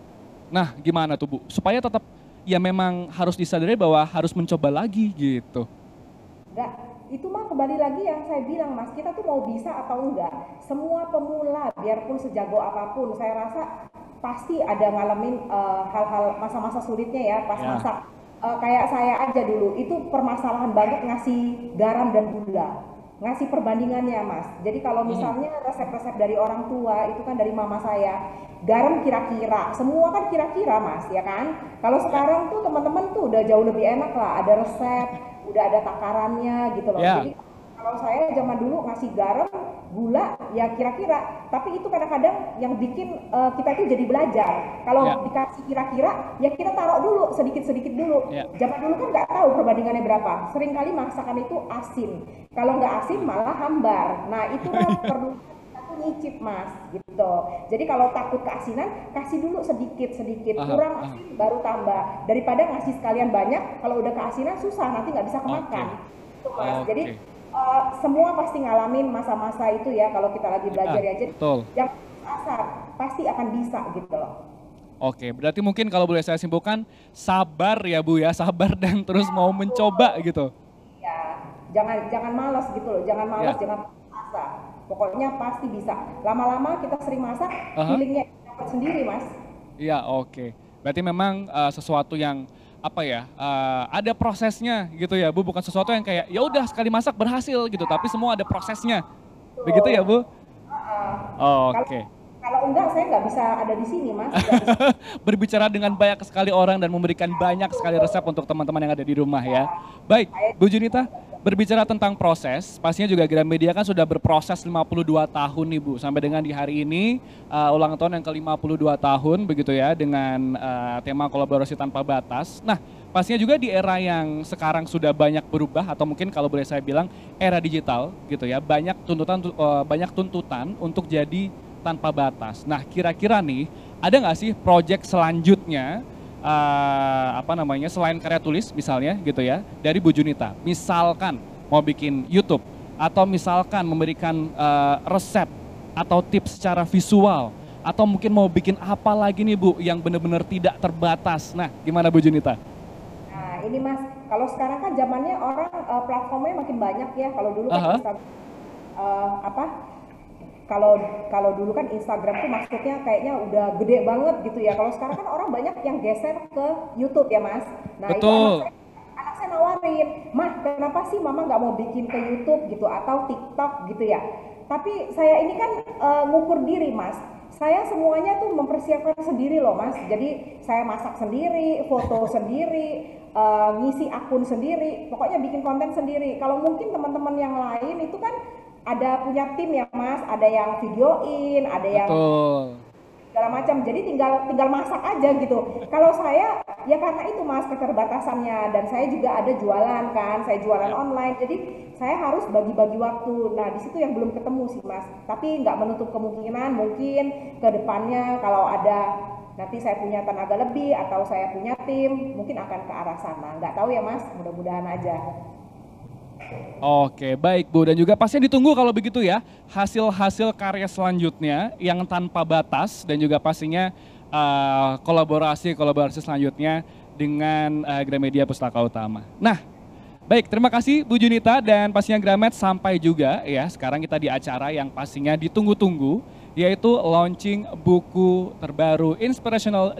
Nah gimana tuh Bu? Supaya tetap ya memang harus disadari bahwa harus mencoba lagi gitu. Enggak, itu mah kembali lagi yang saya bilang Mas, kita tuh mau bisa atau enggak. Semua pemula, biarpun sejago apapun, saya rasa pasti ada ngalamin hal-hal masa-masa sulitnya ya pas Ya, masak. Kayak saya aja dulu, itu permasalahan banget ngasih garam dan gula. Ngasih perbandingannya Mas. Jadi kalau misalnya resep-resep dari orang tua, itu kan dari mama saya, garam kira-kira, semua kan kira-kira Mas, ya kan? Kalau ya, sekarang tuh teman-teman tuh udah jauh lebih enak lah, ada resep, udah ada takarannya gitu loh. ya, Jadi Kalau saya zaman dulu ngasih garam, gula, ya kira-kira. Tapi itu kadang-kadang yang bikin kita itu jadi belajar. Ya, Kalau dikasih kira-kira, ya kita taruh dulu sedikit-sedikit dulu. ya. Zaman dulu kan nggak tahu perbandingannya berapa. Seringkali masakan itu asin. Kalau nggak asin malah hambar. Nah itulah perlu aku nyicip mas gitu. Jadi kalau takut keasinan, kasih dulu sedikit-sedikit. Paham, Kurang paham. asin baru tambah. Daripada ngasih sekalian banyak, kalau udah keasinan susah nanti nggak bisa Oke, kemakan. Itu mas. Jadi oke. semua pasti ngalamin masa-masa itu ya kalau kita lagi Ya, belajar ya. Jadi betul. yang asal pasti akan bisa gitu loh. Oke, berarti mungkin kalau boleh saya simpulkan, sabar ya Bu ya, sabar dan terus mau mencoba gitu. Ya, jangan jangan malas gitu loh, jangan malas, Ya, jangan asa. Pokoknya pasti bisa. Lama-lama kita sering masak, aha. feelingnya dapat sendiri mas. Iya, oke. Berarti memang sesuatu yang apa ya, ada prosesnya gitu ya Bu, bukan sesuatu yang kayak ya udah sekali masak berhasil gitu, tapi semua ada prosesnya. Begitu ya Betul. Bu? Kalau Oke. kalau enggak saya nggak bisa ada di sini mas. Nggak bisa. Berbicara dengan banyak sekali orang dan memberikan banyak sekali resep untuk teman-teman yang ada di rumah ya. Baik, Saya Bu Junita, berbicara tentang proses, pastinya juga Gramedia kan sudah berproses 52 tahun nih Bu, sampai dengan di hari ini ulang tahun yang ke-52 tahun begitu ya, dengan tema kolaborasi tanpa batas. Nah, pastinya juga di era yang sekarang sudah banyak berubah atau mungkin kalau boleh saya bilang era digital gitu ya, banyak tuntutan untuk jadi tanpa batas. Nah, kira-kira nih ada nggak sih project selanjutnya apa namanya selain karya tulis misalnya gitu ya dari Bu Junita? Misalkan mau bikin YouTube atau misalkan memberikan resep atau tips secara visual atau mungkin mau bikin apa lagi nih Bu yang benar-benar tidak terbatas. Nah, gimana Bu Junita? Nah, ini Mas, kalau sekarang kan zamannya orang platformnya makin banyak ya. Kalau dulu kan Aha, Instagram apa? Kalau kalau dulu kan Instagram tuh maksudnya kayaknya udah gede banget gitu ya. Kalau sekarang kan orang banyak yang geser ke YouTube ya Mas. Nah itu betul. anak saya nawarin, mah kenapa sih mama nggak mau bikin ke YouTube gitu atau TikTok gitu ya. Tapi saya ini kan ngukur diri Mas. Saya semuanya tuh mempersiapkan sendiri loh Mas. Jadi saya masak sendiri, foto sendiri, ngisi akun sendiri, pokoknya bikin konten sendiri. Kalau mungkin teman-teman yang lain itu kan ada punya tim ya Mas, ada yang videoin, ada yang Betul. segala macam. Jadi tinggal tinggal masak aja gitu. Kalau saya ya karena itu Mas keterbatasannya dan saya juga ada jualan kan, saya jualan Ya. online. Jadi saya harus bagi-bagi waktu. Nah, di situ yang belum ketemu sih Mas. Tapi nggak menutup kemungkinan mungkin ke depannya kalau ada nanti saya punya tenaga lebih atau saya punya tim, mungkin akan ke arah sana. Nggak tahu ya Mas, mudah-mudahan aja. Oke, baik Bu. Dan juga pastinya ditunggu kalau begitu ya, hasil-hasil karya selanjutnya yang tanpa batas dan juga pastinya kolaborasi-kolaborasi selanjutnya dengan Gramedia Pustaka Utama. Nah, baik, terima kasih Bu Junita dan pastinya Gramet sampai juga ya. Sekarang kita di acara yang pastinya ditunggu-tunggu yaitu launching buku terbaru Inspirational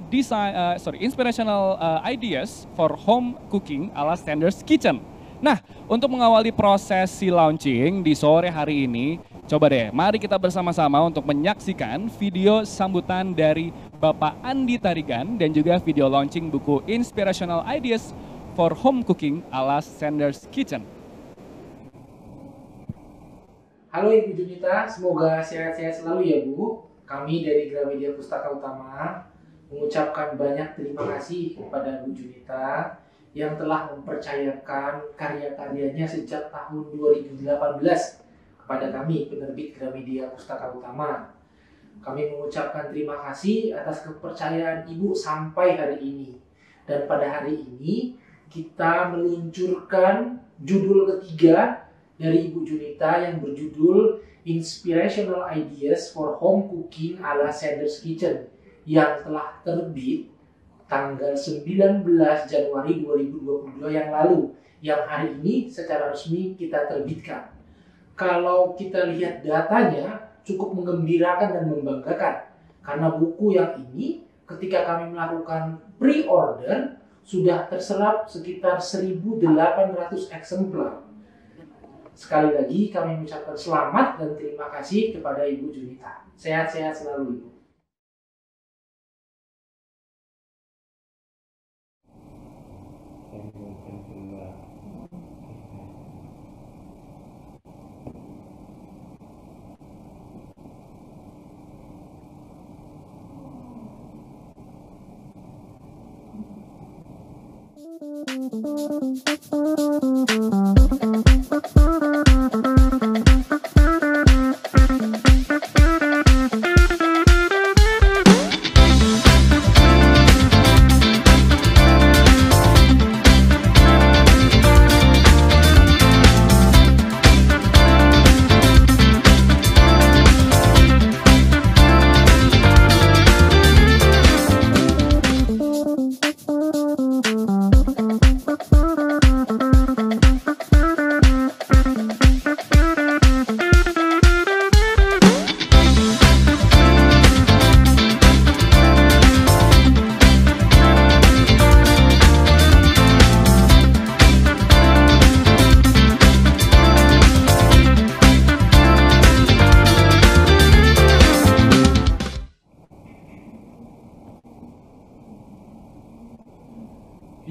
Ideas for Home Cooking ala Standards Kitchen. Nah, untuk mengawali prosesi launching di sore hari ini, coba deh, mari kita bersama-sama untuk menyaksikan video sambutan dari Bapak Andi Tarigan dan juga video launching buku Inspirational Ideas for Home Cooking ala Sanders Kitchen. Halo Ibu Junita, semoga sehat-sehat selalu ya Bu. Kami dari Gramedia Pustaka Utama mengucapkan banyak terima kasih kepada Bu Junita yang telah mempercayakan karya-karyanya sejak tahun 2018 kepada kami, penerbit Gramedia Pustaka Utama. Kami mengucapkan terima kasih atas kepercayaan Ibu sampai hari ini. Dan pada hari ini kita meluncurkan judul ketiga dari Ibu Junita yang berjudul Inspirational Ideas for Home Cooking ala Sanders Kitchen yang telah terbit tanggal 19 Januari 2022 yang lalu, yang hari ini secara resmi kita terbitkan. Kalau kita lihat datanya cukup menggembirakan dan membanggakan, karena buku yang ini ketika kami melakukan pre-order sudah terserap sekitar 1.800 eksemplar. Sekali lagi kami mengucapkan selamat dan terima kasih kepada Ibu Junita. Sehat-sehat selalu Ibu.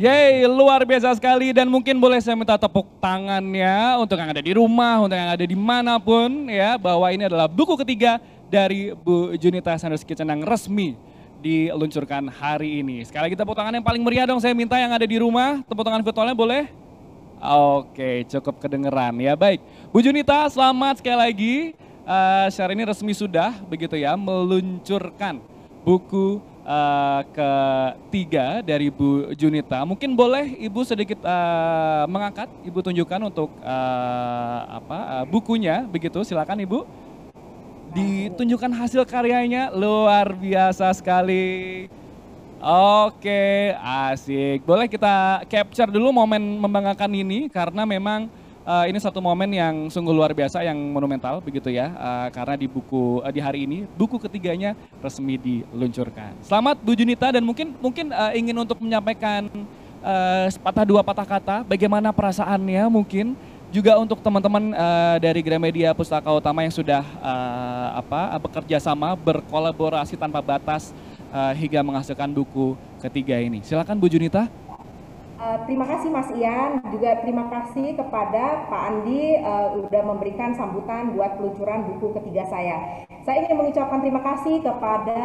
Yeay, luar biasa sekali dan mungkin boleh saya minta tepuk tangannya untuk yang ada di rumah, untuk yang ada dimanapun ya, bahwa ini adalah buku ketiga dari Bu Junita Sanders Kitchen yang resmi diluncurkan hari ini. Sekali lagi tepuk tangan yang paling meriah dong, saya minta yang ada di rumah, tepuk tangan virtualnya boleh? Oke, cukup kedengeran ya, baik. Bu Junita, selamat sekali lagi, share ini resmi sudah begitu ya, meluncurkan buku ketiga dari Bu Junita. Mungkin boleh Ibu sedikit mengangkat, Ibu tunjukkan untuk bukunya, begitu. Silakan Ibu. Ditunjukkan hasil karyanya, luar biasa sekali. Oke, asik. Boleh kita capture dulu momen membanggakan ini karena memang ini satu momen yang sungguh luar biasa, yang monumental begitu ya, karena di hari ini buku ketiganya resmi diluncurkan. Selamat Bu Junita, dan mungkin ingin untuk menyampaikan sepatah dua patah kata bagaimana perasaannya, mungkin juga untuk teman-teman dari Gramedia Pustaka Utama yang sudah bekerja sama, berkolaborasi tanpa batas hingga menghasilkan buku ketiga ini. Silakan Bu Junita. Terima kasih Mas Ian, juga terima kasih kepada Pak Andi sudah memberikan sambutan buat peluncuran buku ketiga saya. Saya ingin mengucapkan terima kasih kepada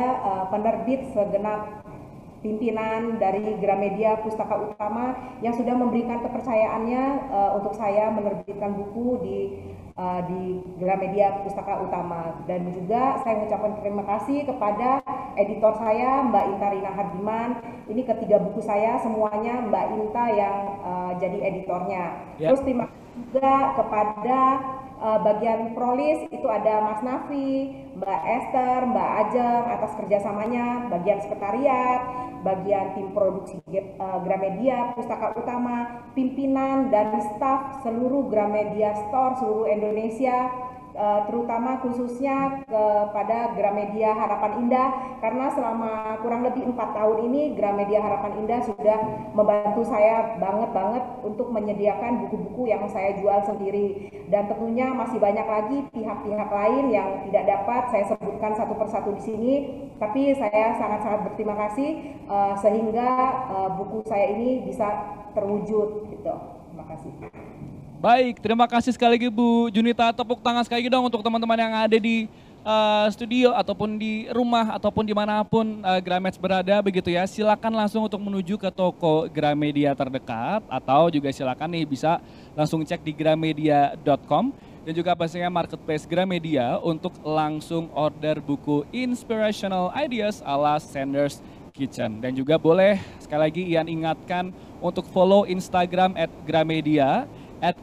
penerbit segenap pimpinan dari Gramedia Pustaka Utama yang sudah memberikan kepercayaannya untuk saya menerbitkan buku di Gramedia Pustaka Utama. Dan juga saya mengucapkan terima kasih kepada editor saya Mbak Inta Rina Hardiman. Ini ketiga buku saya semuanya Mbak Inta yang jadi editornya. Terus terima kasih juga kepada bagian prolis itu ada Mas Nafi, Mbak Esther, Mbak Ajeng atas kerjasamanya, bagian sekretariat, bagian tim produksi Gramedia Pustaka Utama, pimpinan dan staf seluruh Gramedia Store seluruh Indonesia, terutama khususnya kepada Gramedia Harapan Indah, karena selama kurang lebih 4 tahun ini Gramedia Harapan Indah sudah membantu saya banget untuk menyediakan buku-buku yang saya jual sendiri. Dan tentunya masih banyak lagi pihak-pihak lain yang tidak dapat saya sebutkan satu persatu di sini, tapi saya sangat-sangat berterima kasih sehingga buku saya ini bisa terwujud gitu. Terima kasih. Baik, terima kasih sekali lagi Bu Junita. Tepuk tangan sekali lagi dong untuk teman-teman yang ada di studio ataupun di rumah ataupun dimanapun Grameds berada begitu ya. Silakan langsung untuk menuju ke toko Gramedia terdekat atau juga silakan nih bisa langsung cek di gramedia.com dan juga pastinya marketplace Gramedia untuk langsung order buku Inspirational Ideas ala Sanders Kitchen. Dan juga boleh sekali lagi Ian ingatkan untuk follow Instagram @gramedia,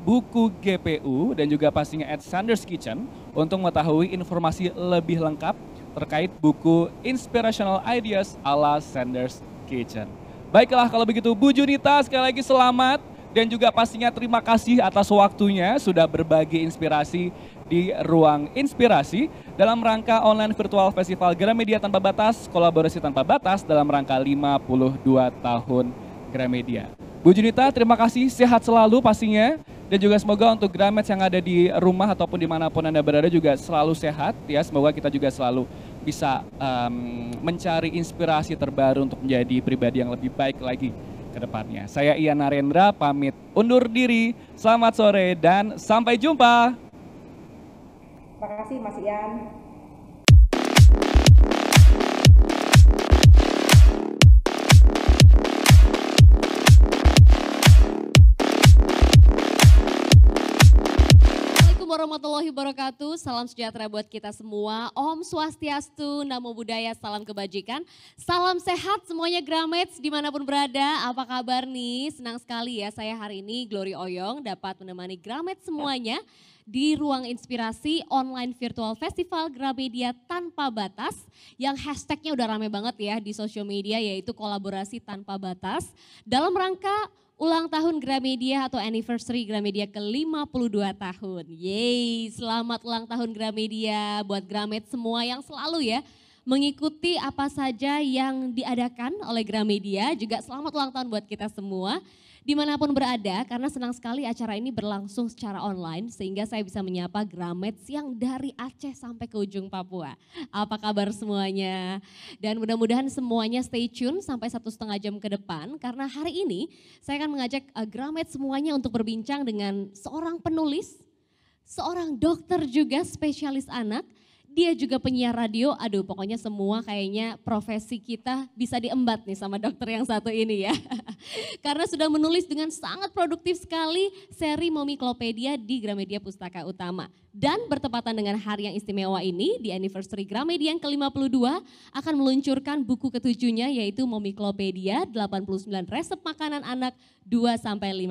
@buku-gpu dan juga pastinya @Sanders Kitchen untuk mengetahui informasi lebih lengkap terkait buku Inspirational Ideas ala Sanders Kitchen. Baiklah kalau begitu Bu Junita, sekali lagi selamat dan juga pastinya terima kasih atas waktunya sudah berbagi inspirasi di Ruang Inspirasi dalam rangka online virtual festival Gramedia Tanpa Batas, kolaborasi tanpa batas dalam rangka 52 tahun Gramedia. Bu Junita, terima kasih, sehat selalu pastinya. Dan juga semoga untuk Grameds yang ada di rumah ataupun dimanapun Anda berada juga selalu sehat ya. Semoga kita juga selalu bisa mencari inspirasi terbaru untuk menjadi pribadi yang lebih baik lagi ke depannya. Saya Ian Narendra, pamit undur diri. Selamat sore dan sampai jumpa. Terima kasih Mas Ian. warahmatullahi wabarakatuh. Salam sejahtera buat kita semua. Om Swastiastu, Namo Buddhaya, salam kebajikan. Salam sehat semuanya Gramets dimanapun berada. Apa kabar nih? Senang sekali ya saya hari ini Glory Oyong dapat menemani Gramets semuanya di ruang inspirasi online virtual festival Gramedia Tanpa Batas yang hashtagnya udah rame banget ya di social media, yaitu kolaborasi tanpa batas dalam rangka ulang tahun Gramedia atau anniversary Gramedia ke-52 tahun. Yeay, selamat ulang tahun Gramedia buat Gramet semua yang selalu ya mengikuti apa saja yang diadakan oleh Gramedia. Juga selamat ulang tahun buat kita semua dimanapun berada, karena senang sekali acara ini berlangsung secara online sehingga saya bisa menyapa Gramets yang dari Aceh sampai ke ujung Papua. Apa kabar semuanya? Dan mudah-mudahan semuanya stay tune sampai 1,5 jam ke depan, karena hari ini saya akan mengajak Gramets semuanya untuk berbincang dengan seorang penulis, seorang dokter juga spesialis anak. Dia juga penyiar radio, aduh pokoknya semua kayaknya profesi kita bisa diembat nih sama dokter yang satu ini ya. Karena sudah menulis dengan sangat produktif sekali seri Momiklopedia di Gramedia Pustaka Utama. Dan bertepatan dengan hari yang istimewa ini, di anniversary Gramedia yang ke-52 akan meluncurkan buku ketujuhnya, yaitu Momiklopedia 89 Resep Makanan Anak 2-5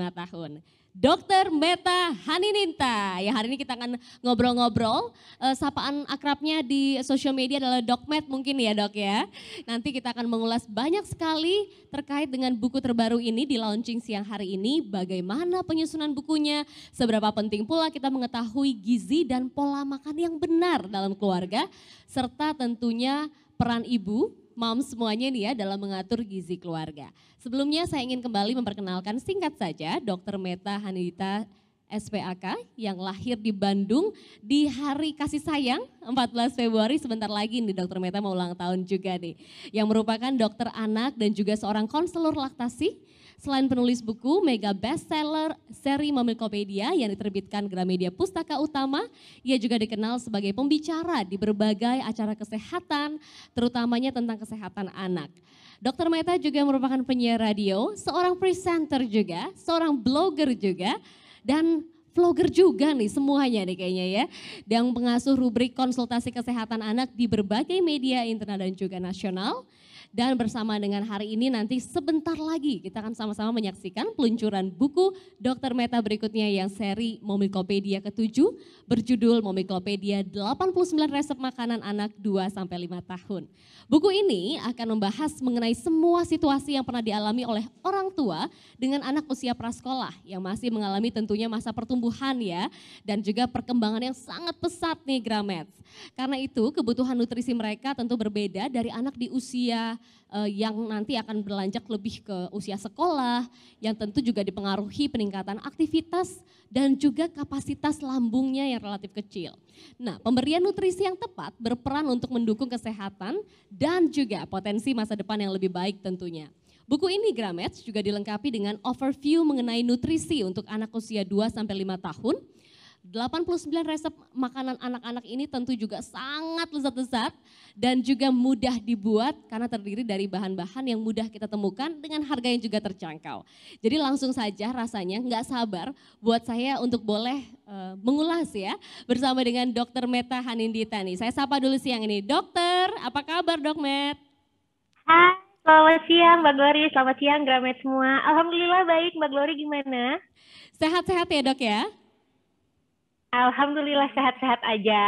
tahun. Dr. Meta Hanininta, ya hari ini kita akan ngobrol-ngobrol, sapaan akrabnya di social media adalah Dokmet mungkin ya dok ya. Nanti kita akan mengulas banyak sekali terkait dengan buku terbaru ini di launching siang hari ini, bagaimana penyusunan bukunya, seberapa penting pula kita mengetahui gizi dan pola makan yang benar dalam keluarga, serta tentunya peran ibu, moms semuanya nih ya dalam mengatur gizi keluarga. Sebelumnya saya ingin kembali memperkenalkan singkat saja Dr. Meta Hanininta SPAK yang lahir di Bandung di hari kasih sayang 14 Februari, sebentar lagi nih Dr. Meta mau ulang tahun juga nih. Yang merupakan dokter anak dan juga seorang konselor laktasi. Selain penulis buku mega bestseller seri Momiklopedia yang diterbitkan Gramedia Pustaka Utama, ia juga dikenal sebagai pembicara di berbagai acara kesehatan, terutamanya tentang kesehatan anak. Dr. Meta juga merupakan penyiar radio, seorang presenter juga, seorang blogger juga, dan vlogger juga nih semuanya nih kayaknya ya. Dan pengasuh rubrik konsultasi kesehatan anak di berbagai media internal dan juga nasional. Dan bersama dengan hari ini nanti sebentar lagi kita akan sama-sama menyaksikan peluncuran buku Dr. Meta berikutnya yang seri Momiklopedia ke-7 berjudul Momiklopedia 89 Resep Makanan Anak 2-5 tahun. Buku ini akan membahas mengenai semua situasi yang pernah dialami oleh orang tua dengan anak usia prasekolah yang masih mengalami tentunya masa pertumbuhan ya, dan juga perkembangan yang sangat pesat nih Gramets. Karena itu kebutuhan nutrisi mereka tentu berbeda dari anak di usia yang nanti akan berlanjut lebih ke usia sekolah, yang tentu juga dipengaruhi peningkatan aktivitas dan juga kapasitas lambungnya yang relatif kecil. Nah, pemberian nutrisi yang tepat berperan untuk mendukung kesehatan dan juga potensi masa depan yang lebih baik tentunya. Buku ini Gramets juga dilengkapi dengan overview mengenai nutrisi untuk anak usia 2-5 tahun. 89 resep makanan anak-anak ini tentu juga sangat lezat-lezat dan juga mudah dibuat karena terdiri dari bahan-bahan yang mudah kita temukan dengan harga yang juga terjangkau. Jadi langsung saja rasanya nggak sabar buat saya untuk boleh mengulas ya bersama dengan Dr. Meta Hanininta nih. Saya sapa dulu siang ini. Dokter, apa kabar Dok Met? Hai, selamat siang Mbak Glory, selamat siang Gramet semua. Alhamdulillah baik, Mbak Glory gimana? Sehat-sehat ya Dok ya? Alhamdulillah sehat-sehat aja.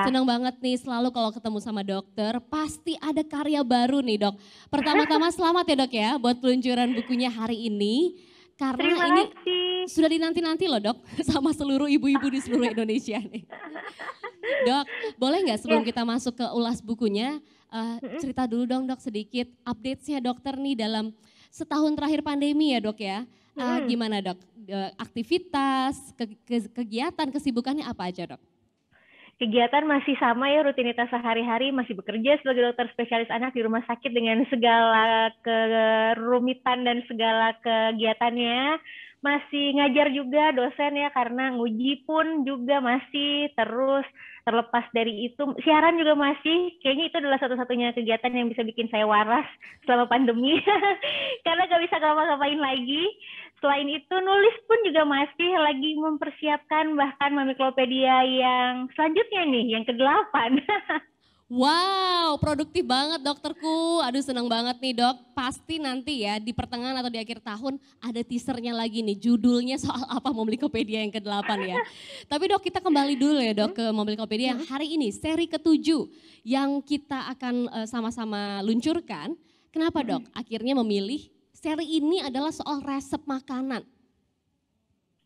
Senang banget nih selalu kalau ketemu sama dokter, pasti ada karya baru nih dok. Pertama-tama selamat ya dok ya buat peluncuran bukunya hari ini. Karena Terima ini kasih. sudah dinanti-nanti loh dok sama seluruh ibu-ibu di seluruh Indonesia nih. Dok, boleh nggak sebelum kita masuk ke ulas bukunya, cerita dulu dong dok sedikit update-nya dokter nih dalam setahun terakhir pandemi ya dok ya. Gimana dok, aktivitas, kegiatan, kesibukannya apa aja dok? Kegiatan masih sama ya, rutinitas sehari-hari, masih bekerja sebagai dokter spesialis anak di rumah sakit dengan segala kerumitan dan segala kegiatannya. Masih ngajar juga dosen ya, karena nguji pun juga masih terus. Terlepas dari itu, siaran juga masih, kayaknya itu adalah satu-satunya kegiatan yang bisa bikin saya waras selama pandemi. Karena gak bisa ngapa-ngapain lagi. Selain itu, nulis pun juga masih lagi mempersiapkan bahkan Mamiklopedia yang selanjutnya nih, yang ke-8. Wow, produktif banget dokterku. Aduh senang banget nih dok. Pasti nanti ya di pertengahan atau di akhir tahun ada teasernya lagi nih. Judulnya soal apa Mamiklopedia yang ke-8 ya. Tapi dok kita kembali dulu ya dok ke Mamiklopedia yang hari ini seri ke-7 yang kita akan sama-sama luncurkan. Kenapa dok akhirnya memilih seri ini adalah soal resep makanan?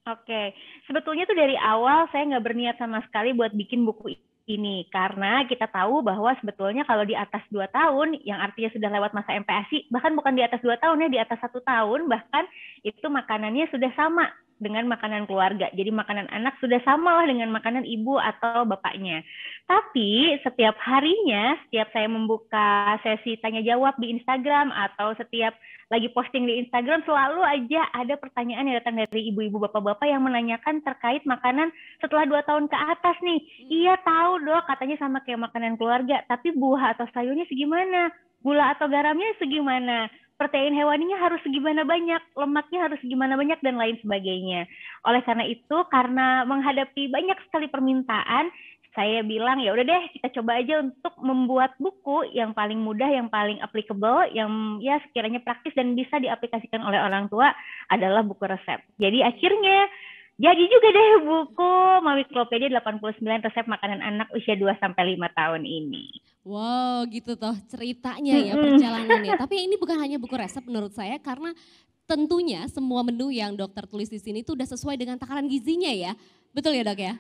Oke, sebetulnya tuh dari awal saya nggak berniat sama sekali buat bikin buku ini karena kita tahu bahwa sebetulnya kalau di atas 2 tahun yang artinya sudah lewat masa MPASI, bahkan bukan di atas 2 tahun ya, di atas 1 tahun bahkan itu makanannya sudah sama dengan makanan keluarga. Jadi makanan anak sudah sama lah dengan makanan ibu atau bapaknya. Tapi setiap harinya, setiap saya membuka sesi tanya jawab di Instagram atau setiap lagi posting di Instagram, selalu aja ada pertanyaan yang datang dari ibu-ibu bapak-bapak yang menanyakan terkait makanan setelah 2 tahun ke atas nih. Iya tahu dok, katanya sama kayak makanan keluarga, tapi buah atau sayurnya segimana? Gula atau garamnya segimana? Protein hewaninya harus segimana banyak, lemaknya harus segimana banyak, dan lain sebagainya. Oleh karena itu, karena menghadapi banyak sekali permintaan, saya bilang ya udah deh kita coba aja untuk membuat buku yang paling mudah, yang paling applicable, yang ya sekiranya praktis dan bisa diaplikasikan oleh orang tua adalah buku resep. Jadi akhirnya jadi juga deh buku Mamiklopedia 89 resep makanan anak usia 2-5 tahun ini. Wow gitu toh ceritanya ya perjalanannya. Tapi ini bukan hanya buku resep menurut saya karena tentunya semua menu yang dokter tulis di sini itu udah sesuai dengan takaran gizinya ya. Betul ya dok ya?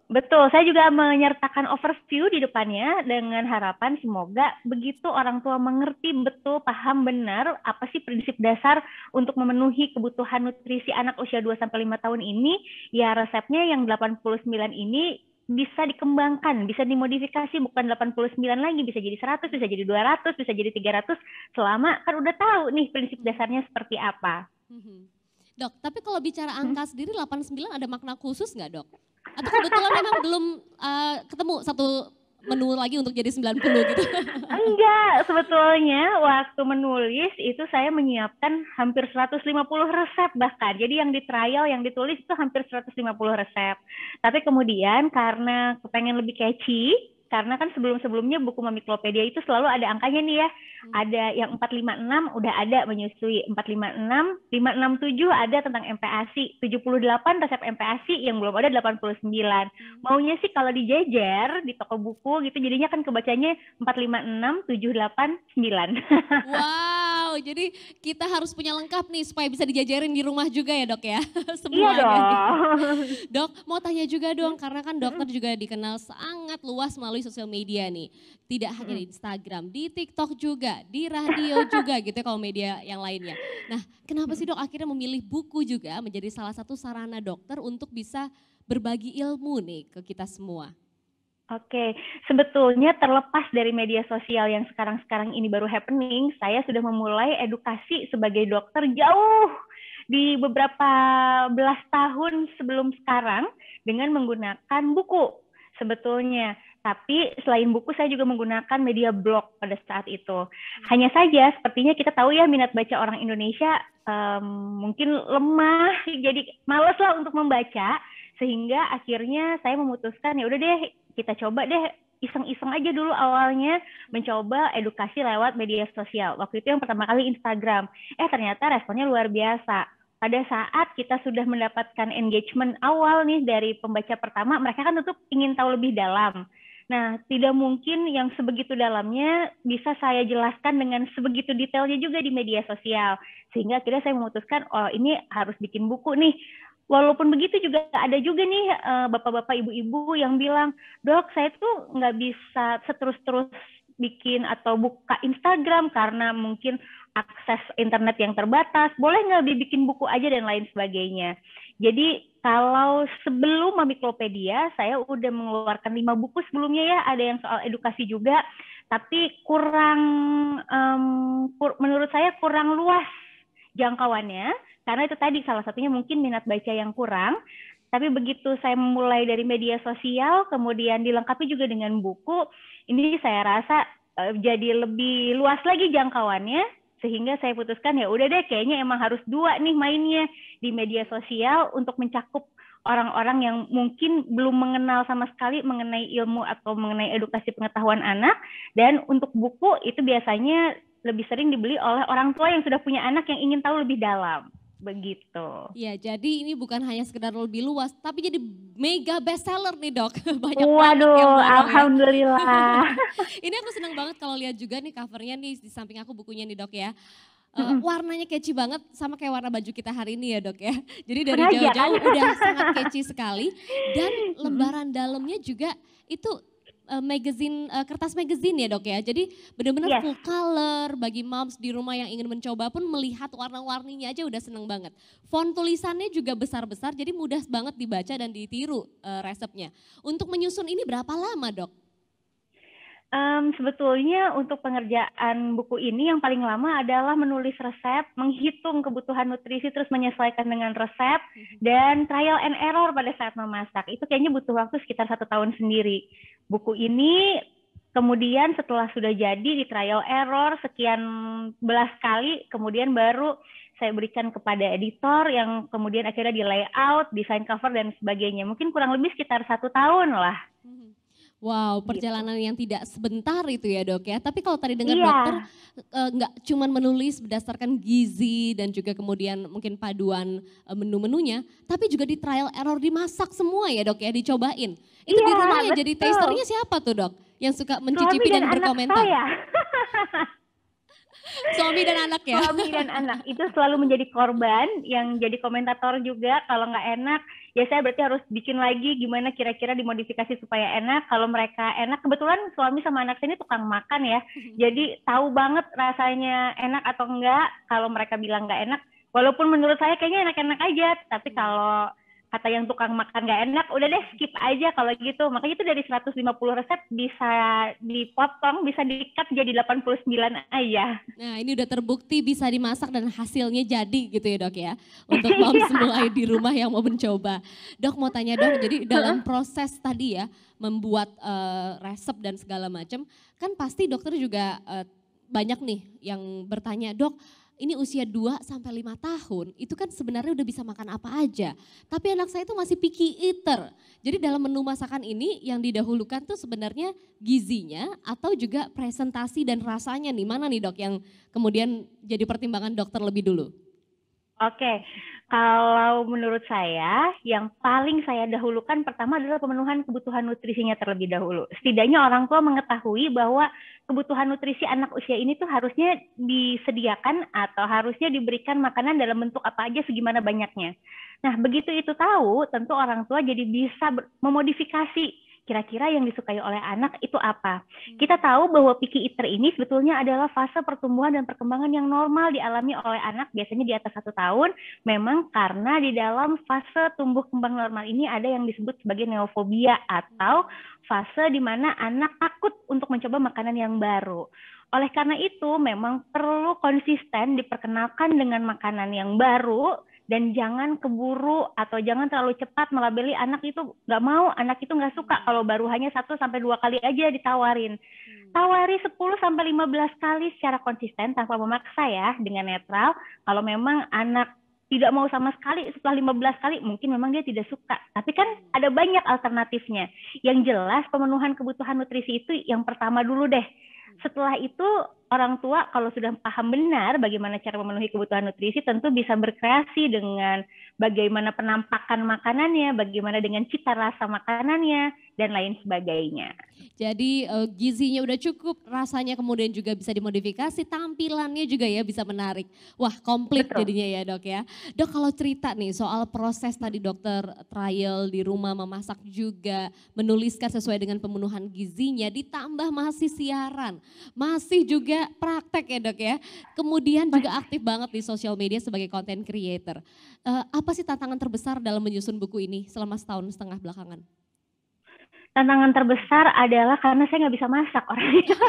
Betul. Saya juga menyertakan overview di depannya dengan harapan semoga begitu orang tua mengerti betul, paham benar apa sih prinsip dasar untuk memenuhi kebutuhan nutrisi anak usia 2-5 tahun ini, ya resepnya yang 89 ini bisa dikembangkan, bisa dimodifikasi, bukan 89 lagi, bisa jadi 100, bisa jadi 200, bisa jadi 300, selama kan udah tahu nih prinsip dasarnya seperti apa. Dok, tapi kalau bicara angka sendiri 89 ada makna khusus nggak dok? Atau kebetulan memang belum ketemu satu menu lagi untuk jadi 90 gitu? Enggak, sebetulnya waktu menulis itu saya menyiapkan hampir 150 resep bahkan. Jadi yang di trial, yang ditulis itu hampir 150 resep. Tapi kemudian karena kepengen lebih catchy, karena kan sebelum-sebelumnya buku Mamiklopedia itu selalu ada angkanya nih ya. Ada yang 456 udah ada menyusui, 456, 567 ada tentang MPASI, 78 resep MPASI yang belum ada 89. Maunya sih kalau dijejer di toko buku gitu jadinya kan kebacanya 456, 78, 9. Wow, jadi kita harus punya lengkap nih supaya bisa dijajarin di rumah juga ya dok ya? Iya dong. Dok, mau tanya juga dong karena kan dokter juga dikenal sangat luas melalui sosial media nih. Tidak hanya di Instagram, di TikTok juga, di radio juga gitu ya kalau media yang lainnya. Nah kenapa sih dok akhirnya memilih buku juga menjadi salah satu sarana dokter untuk bisa berbagi ilmu nih ke kita semua? Oke, sebetulnya terlepas dari media sosial yang sekarang-sekarang ini baru happening, saya sudah memulai edukasi sebagai dokter jauh di beberapa belas tahun sebelum sekarang dengan menggunakan buku sebetulnya. Tapi selain buku saya juga menggunakan media blog pada saat itu. Hanya saja sepertinya kita tahu ya minat baca orang Indonesia mungkin lemah, jadi malas lah untuk membaca. Sehingga akhirnya saya memutuskan ya udah deh kita coba deh iseng-iseng aja dulu awalnya mencoba edukasi lewat media sosial. Waktu itu yang pertama kali Instagram. Ternyata responnya luar biasa. Pada saat kita sudah mendapatkan engagement awal nih dari pembaca pertama, mereka kan tentu ingin tahu lebih dalam. Nah, tidak mungkin yang sebegitu dalamnya bisa saya jelaskan dengan sebegitu detailnya juga di media sosial. Sehingga akhirnya saya memutuskan, oh ini harus bikin buku nih. Walaupun begitu juga ada juga nih bapak-bapak, ibu-ibu yang bilang, dok saya tuh nggak bisa seterus-terus bikin atau buka Instagram karena mungkin akses internet yang terbatas. Boleh nggak dibikin buku aja dan lain sebagainya. Jadi kalau sebelum Mamiklopedia, saya udah mengeluarkan 5 buku sebelumnya ya, ada yang soal edukasi juga, tapi menurut saya kurang luas jangkauannya, karena itu tadi salah satunya mungkin minat baca yang kurang, tapi begitu saya mulai dari media sosial, kemudian dilengkapi juga dengan buku, ini saya rasa jadi lebih luas lagi jangkauannya, Sehingga saya putuskan ya udah deh kayaknya emang harus 2 nih mainnya di media sosial untuk mencakup orang-orang yang mungkin belum mengenal sama sekali mengenai ilmu atau mengenai edukasi pengetahuan anak. Dan untuk buku itu biasanya lebih sering dibeli oleh orang tua yang sudah punya anak yang ingin tahu lebih dalam. Begitu. Ya, jadi ini bukan hanya sekedar lebih luas, tapi jadi mega bestseller nih dok. Banyak banget yang Waduh, borong ya. alhamdulillah. Ini aku senang banget kalau lihat juga nih covernya nih di samping aku bukunya nih dok ya. Warnanya catchy banget sama kayak warna baju kita hari ini ya dok ya. Jadi dari Sengaja, jauh-jauh kan? udah sangat catchy sekali. Dan lembaran dalamnya juga itu kertas magazine ya dok ya. Jadi benar-benar Yes. full color bagi moms di rumah yang ingin mencoba pun melihat warna-warninya aja udah seneng banget. Font tulisannya juga besar-besar jadi mudah banget dibaca dan ditiru resepnya. Untuk menyusun ini berapa lama dok? Sebetulnya untuk pengerjaan buku ini yang paling lama adalah menulis resep, menghitung kebutuhan nutrisi, terus menyesuaikan dengan resep, dan trial and error pada saat memasak. Itu kayaknya butuh waktu sekitar 1 tahun sendiri. Buku ini kemudian setelah sudah jadi di trial error sekian belas kali, kemudian baru saya berikan kepada editor yang kemudian akhirnya di layout, desain cover, dan sebagainya. Mungkin kurang lebih sekitar 1 tahun lah. Wow, perjalanan yang tidak sebentar itu ya dok ya. Tapi kalau tadi dengar Iya. dokter nggak cuman menulis berdasarkan gizi dan juga kemudian mungkin paduan menu-menunya, tapi juga di trial error dimasak semua ya dok ya, dicobain. Itu di Iya, rumah yang jadi betul. tasternya siapa tuh dok? Yang suka mencicipi Suami dan anak berkomentar? saya. Suami dan anak ya? Suami dan anak itu selalu menjadi korban yang jadi komentator juga. Kalau nggak enak, ya saya berarti harus bikin lagi gimana kira-kira dimodifikasi supaya enak. Kalau mereka enak, kebetulan suami sama anak saya ini tukang makan ya. Jadi tahu banget rasanya enak atau enggak. Kalau mereka bilang nggak enak, walaupun menurut saya kayaknya enak-enak aja. Tapi kalau kata yang tukang makan nggak enak, udah deh skip aja kalau gitu. Makanya itu dari 150 resep bisa dipotong, bisa di-cut jadi 89 aja. Nah ini udah terbukti bisa dimasak dan hasilnya jadi gitu ya dok ya. Untuk moms mulai di rumah yang mau mencoba. Dok mau tanya dong, jadi dalam proses tadi ya membuat resep dan segala macam, kan pasti dokter juga banyak nih yang bertanya, dok ini usia 2 sampai 5 tahun, itu kan sebenarnya udah bisa makan apa aja. Tapi anak saya itu masih picky eater. Jadi dalam menu masakan ini yang didahulukan tuh sebenarnya gizinya atau juga presentasi dan rasanya nih. Mana nih dok yang kemudian jadi pertimbangan dokter lebih dulu? Oke, kalau menurut saya yang paling saya dahulukan pertama adalah pemenuhan kebutuhan nutrisinya terlebih dahulu. Setidaknya orang tua mengetahui bahwa kebutuhan nutrisi anak usia ini tuh harusnya disediakan atau harusnya diberikan makanan dalam bentuk apa aja segimana banyaknya. Nah, begitu itu tahu, tentu orang tua jadi bisa memodifikasi kira-kira yang disukai oleh anak itu apa. Kita tahu bahwa picky eater ini sebetulnya adalah fase pertumbuhan dan perkembangan yang normal dialami oleh anak biasanya di atas 1 tahun. Memang karena di dalam fase tumbuh kembang normal ini ada yang disebut sebagai neofobia atau fase di mana anak takut untuk mencoba makanan yang baru. Oleh karena itu memang perlu konsisten diperkenalkan dengan makanan yang baru dan jangan keburu atau jangan terlalu cepat melabeli anak itu nggak mau, anak itu nggak suka kalau baru hanya 1-2 kali aja ditawarin. Tawari 10-15 kali secara konsisten tanpa memaksa ya, dengan netral. Kalau memang anak tidak mau sama sekali setelah 15 kali, mungkin memang dia tidak suka. Tapi kan ada banyak alternatifnya. Yang jelas pemenuhan kebutuhan nutrisi itu yang pertama dulu deh. Setelah itu orang tua kalau sudah paham benar bagaimana cara memenuhi kebutuhan nutrisi tentu bisa berkreasi dengan bagaimana penampakan makanannya, bagaimana dengan cita rasa makanannya, dan lain sebagainya. Jadi gizinya udah cukup, rasanya kemudian juga bisa dimodifikasi, tampilannya juga ya bisa menarik. Wah komplit Betul. jadinya ya dok ya. Dok kalau cerita nih soal proses tadi dokter trial di rumah memasak juga, menuliskan sesuai dengan pemenuhan gizinya, ditambah masih siaran, masih juga praktek ya dok ya. Kemudian juga aktif banget di sosial media sebagai content creator. Apa sih tantangan terbesar dalam menyusun buku ini selama 1,5 tahun belakangan? Tantangan terbesar adalah karena saya nggak bisa masak orangnya.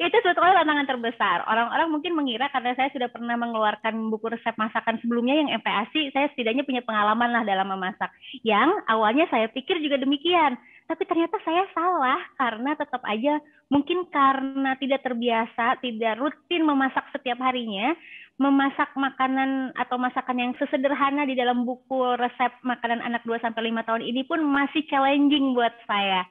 Itu sebetulnya tantangan terbesar. Orang-orang mungkin mengira karena saya sudah pernah mengeluarkan buku resep masakan sebelumnya yang MPASI, saya setidaknya punya pengalaman lah dalam memasak. Yang awalnya saya pikir juga demikian. tapi ternyata saya salah karena tetap aja mungkin karena tidak terbiasa, tidak rutin memasak setiap harinya, memasak makanan atau masakan yang sesederhana di dalam buku resep makanan anak 2-5 tahun ini pun masih challenging buat saya.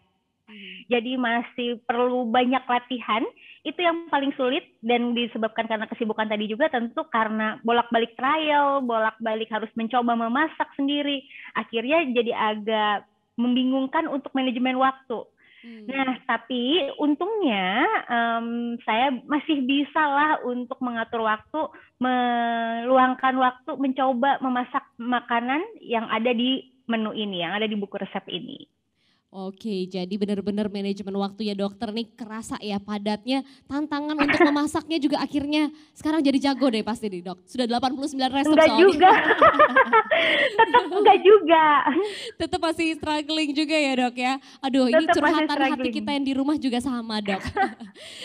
Jadi masih perlu banyak latihan, itu yang paling sulit dan disebabkan karena kesibukan tadi juga tentu karena bolak-balik trial, bolak-balik harus mencoba memasak sendiri, akhirnya jadi agak membingungkan untuk manajemen waktu. Nah, tapi untungnya saya masih bisa lah untuk mengatur waktu, meluangkan waktu, mencoba memasak makanan yang ada di menu ini, yang ada di buku resep ini. Oke, jadi benar-benar manajemen waktu ya dokter nih kerasa ya padatnya, tantangan untuk memasaknya juga akhirnya sekarang jadi jago deh pasti nih dok. Sudah 89 resep Enggak soalnya. juga, tetap enggak juga. Tetap masih struggling juga ya dok ya. Aduh ini Tetap masih curhatan hati struggling. kita yang di rumah juga sama dok.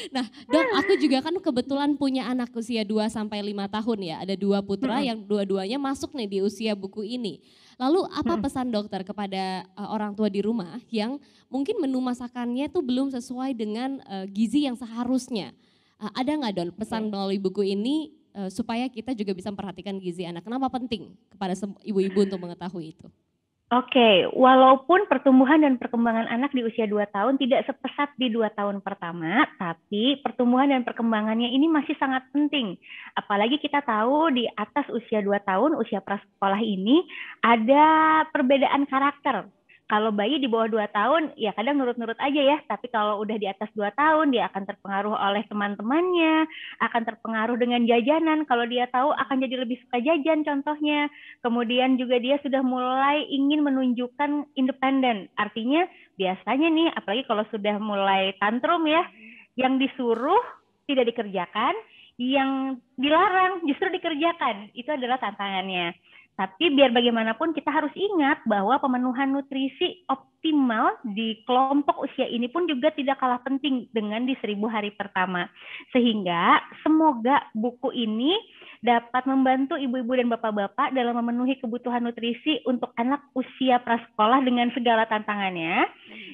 Nah dok aku juga kan kebetulan punya anak usia 2-5 tahun ya. Ada 2 putra yang dua-duanya masuk nih di usia buku ini. Lalu apa pesan dokter kepada orang tua di rumah yang mungkin menu masakannya tuh belum sesuai dengan gizi yang seharusnya? Ada nggak Don pesan melalui buku ini supaya kita juga bisa memperhatikan gizi anak? Kenapa penting kepada ibu-ibu untuk mengetahui itu? Oke, walaupun pertumbuhan dan perkembangan anak di usia 2 tahun tidak sepesat di 2 tahun pertama, tapi pertumbuhan dan perkembangannya ini masih sangat penting. Apalagi kita tahu di atas usia 2 tahun, usia prasekolah ini ada perbedaan karakter. Kalau bayi di bawah 2 tahun, ya kadang nurut-nurut aja ya. Tapi kalau udah di atas 2 tahun, dia akan terpengaruh oleh teman-temannya, akan terpengaruh dengan jajanan. Kalau dia tahu akan jadi lebih suka jajan contohnya. Kemudian juga dia sudah mulai ingin menunjukkan independen. Artinya biasanya nih, apalagi kalau sudah mulai tantrum ya, yang disuruh tidak dikerjakan, yang dilarang justru dikerjakan. Itu adalah tantangannya. Tapi biar bagaimanapun kita harus ingat bahwa pemenuhan nutrisi optimal di kelompok usia ini pun juga tidak kalah penting dengan di 1000 hari pertama. Sehingga semoga buku ini dapat membantu ibu-ibu dan bapak-bapak dalam memenuhi kebutuhan nutrisi untuk anak usia prasekolah dengan segala tantangannya.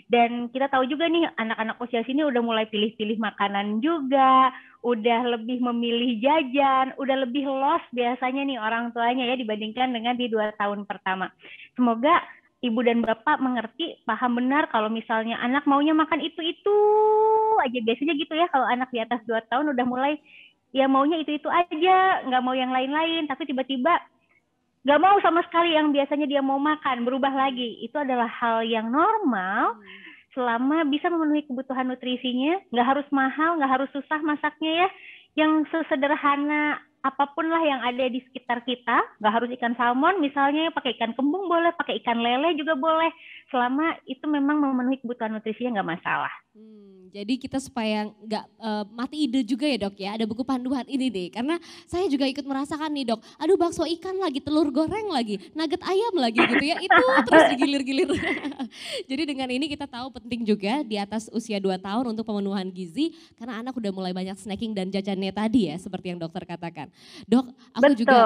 Dan kita tahu juga nih anak-anak usia sini udah mulai pilih-pilih makanan juga, udah lebih memilih jajan, udah lebih lost biasanya nih orang tuanya ya dibandingkan dengan di 2 tahun pertama. Semoga ibu dan bapak mengerti, paham benar kalau misalnya anak maunya makan itu-itu aja. Biasanya gitu ya kalau anak di atas 2 tahun udah mulai ya maunya itu-itu aja, nggak mau yang lain-lain, tapi tiba-tiba nggak mau sama sekali yang biasanya dia mau makan, berubah lagi. Itu adalah hal yang normal selama bisa memenuhi kebutuhan nutrisinya, nggak harus mahal, nggak harus susah masaknya ya, yang sesederhana apapun lah yang ada di sekitar kita, nggak harus ikan salmon misalnya, pakai ikan kembung boleh, pakai ikan lele juga boleh, selama itu memang memenuhi kebutuhan nutrisinya nggak masalah. Jadi kita supaya nggak mati ide juga ya dok ya, ada buku panduan ini deh. Karena saya juga ikut merasakan nih dok, aduh bakso ikan lagi, telur goreng lagi, nugget ayam lagi gitu ya, itu terus digilir-gilir. Jadi dengan ini kita tahu penting juga di atas usia 2 tahun untuk pemenuhan gizi, karena anak udah mulai banyak snacking dan jajannya tadi ya, seperti yang dokter katakan. Dok, aku juga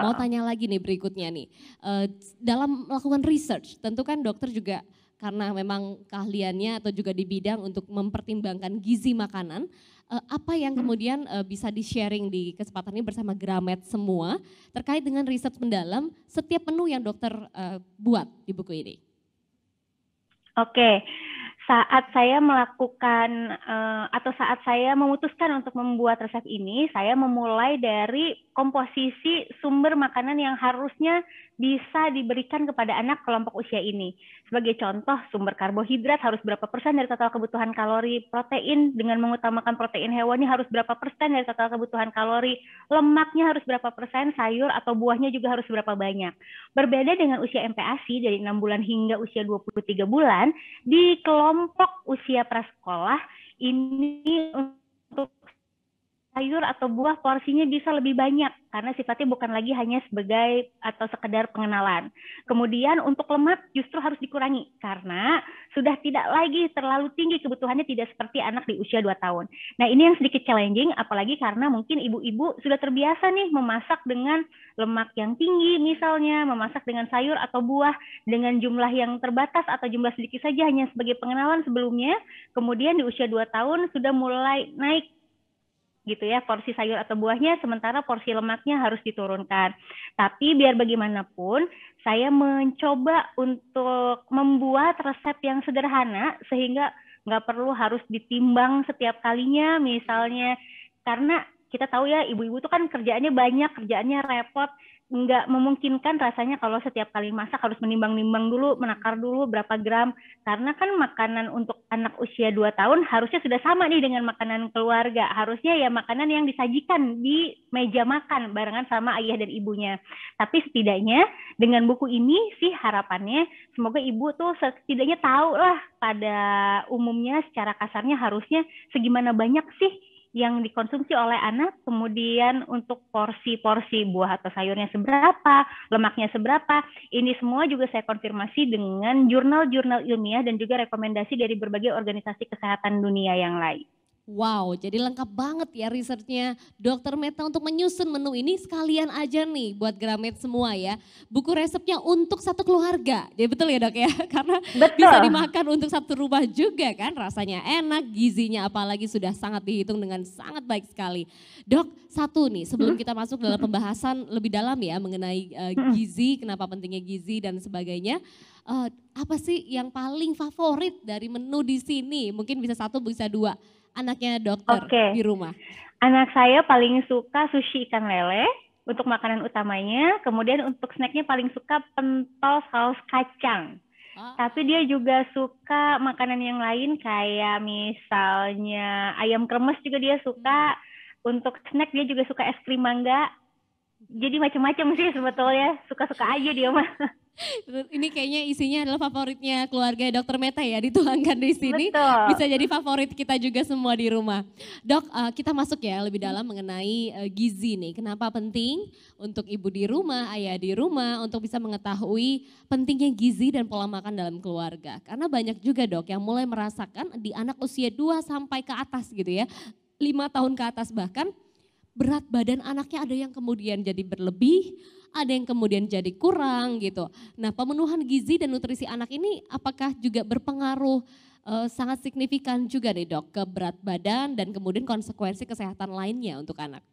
mau tanya lagi nih berikutnya nih, dalam melakukan research, tentu kan dokter juga karena memang keahliannya atau juga di bidang untuk mempertimbangkan gizi makanan, apa yang kemudian bisa di-sharing di kesempatan ini bersama Gramet semua terkait dengan riset mendalam setiap menu yang dokter buat di buku ini? Oke, saat saya melakukan atau saat saya memutuskan untuk membuat resep ini, saya memulai dari komposisi sumber makanan yang harusnya bisa diberikan kepada anak kelompok usia ini. Sebagai contoh, sumber karbohidrat harus berapa persen dari total kebutuhan kalori, protein dengan mengutamakan protein hewani harus berapa persen dari total kebutuhan kalori, lemaknya harus berapa persen, sayur atau buahnya juga harus berapa banyak. Berbeda dengan usia MPASI dari 6 bulan hingga usia 23 bulan, di kelompok usia prasekolah ini untuk sayur atau buah porsinya bisa lebih banyak karena sifatnya bukan lagi hanya sebagai atau sekedar pengenalan. Kemudian untuk lemak justru harus dikurangi karena sudah tidak lagi terlalu tinggi, kebutuhannya tidak seperti anak di usia 2 tahun. Nah, ini yang sedikit challenging apalagi karena mungkin ibu-ibu sudah terbiasa nih memasak dengan lemak yang tinggi misalnya, memasak dengan sayur atau buah dengan jumlah yang terbatas atau jumlah sedikit saja hanya sebagai pengenalan sebelumnya. Kemudian di usia 2 tahun sudah mulai naik gitu ya porsi sayur atau buahnya, sementara porsi lemaknya harus diturunkan. Tapi biar bagaimanapun saya mencoba untuk membuat resep yang sederhana sehingga nggak perlu harus ditimbang setiap kalinya misalnya, karena kita tahu ya ibu-ibu tuh kan kerjaannya banyak, kerjaannya repot, nggak memungkinkan rasanya kalau setiap kali masak harus menimbang-nimbang dulu, menakar dulu berapa gram. Karena kan makanan untuk anak usia 2 tahun harusnya sudah sama nih dengan makanan keluarga. Harusnya ya makanan yang disajikan di meja makan barengan sama ayah dan ibunya. Tapi setidaknya dengan buku ini sih harapannya semoga ibu tuh setidaknya tahu lah pada umumnya secara kasarnya harusnya segimana banyak sih yang dikonsumsi oleh anak, kemudian untuk porsi-porsi buah atau sayurnya seberapa, lemaknya seberapa. Ini semua juga saya konfirmasi dengan jurnal-jurnal ilmiah dan juga rekomendasi dari berbagai organisasi kesehatan dunia yang lain. Wow, jadi lengkap banget ya researchnya Dokter Meta untuk menyusun menu ini sekalian aja nih buat Gramet semua ya. Buku resepnya untuk satu keluarga, ya betul ya dok ya? Karena bisa dimakan untuk satu rumah juga kan, rasanya enak, gizinya apalagi sudah sangat dihitung dengan sangat baik sekali. Dok, satu nih sebelum kita masuk dalam pembahasan lebih dalam ya mengenai gizi, kenapa pentingnya gizi dan sebagainya. Apa sih yang paling favorit dari menu di sini? Mungkin bisa satu, bisa dua. Anaknya dokter di rumah. Anak saya paling suka sushi ikan lele untuk makanan utamanya. Kemudian untuk snacknya paling suka pentol saus kacang. Tapi dia juga suka makanan yang lain kayak misalnya ayam kremes juga dia suka. Untuk snack dia juga suka es krim mangga. Jadi macam-macam sih sebetulnya, suka-suka aja dia mah. Ini kayaknya isinya adalah favoritnya keluarga Dokter Meta ya, dituangkan di sini. Betul. Bisa jadi favorit kita juga semua di rumah. Dok, kita masuk ya lebih dalam mengenai gizi nih. Kenapa penting untuk ibu di rumah, ayah di rumah untuk bisa mengetahui pentingnya gizi dan pola makan dalam keluarga. Karena banyak juga dok yang mulai merasakan di anak usia 2 sampai ke atas gitu ya. 5 tahun ke atas bahkan berat badan anaknya ada yang kemudian jadi berlebih, ada yang kemudian jadi kurang gitu. Nah, pemenuhan gizi dan nutrisi anak ini apakah juga berpengaruh sangat signifikan juga nih dok ke berat badan dan kemudian konsekuensi kesehatan lainnya untuk anak?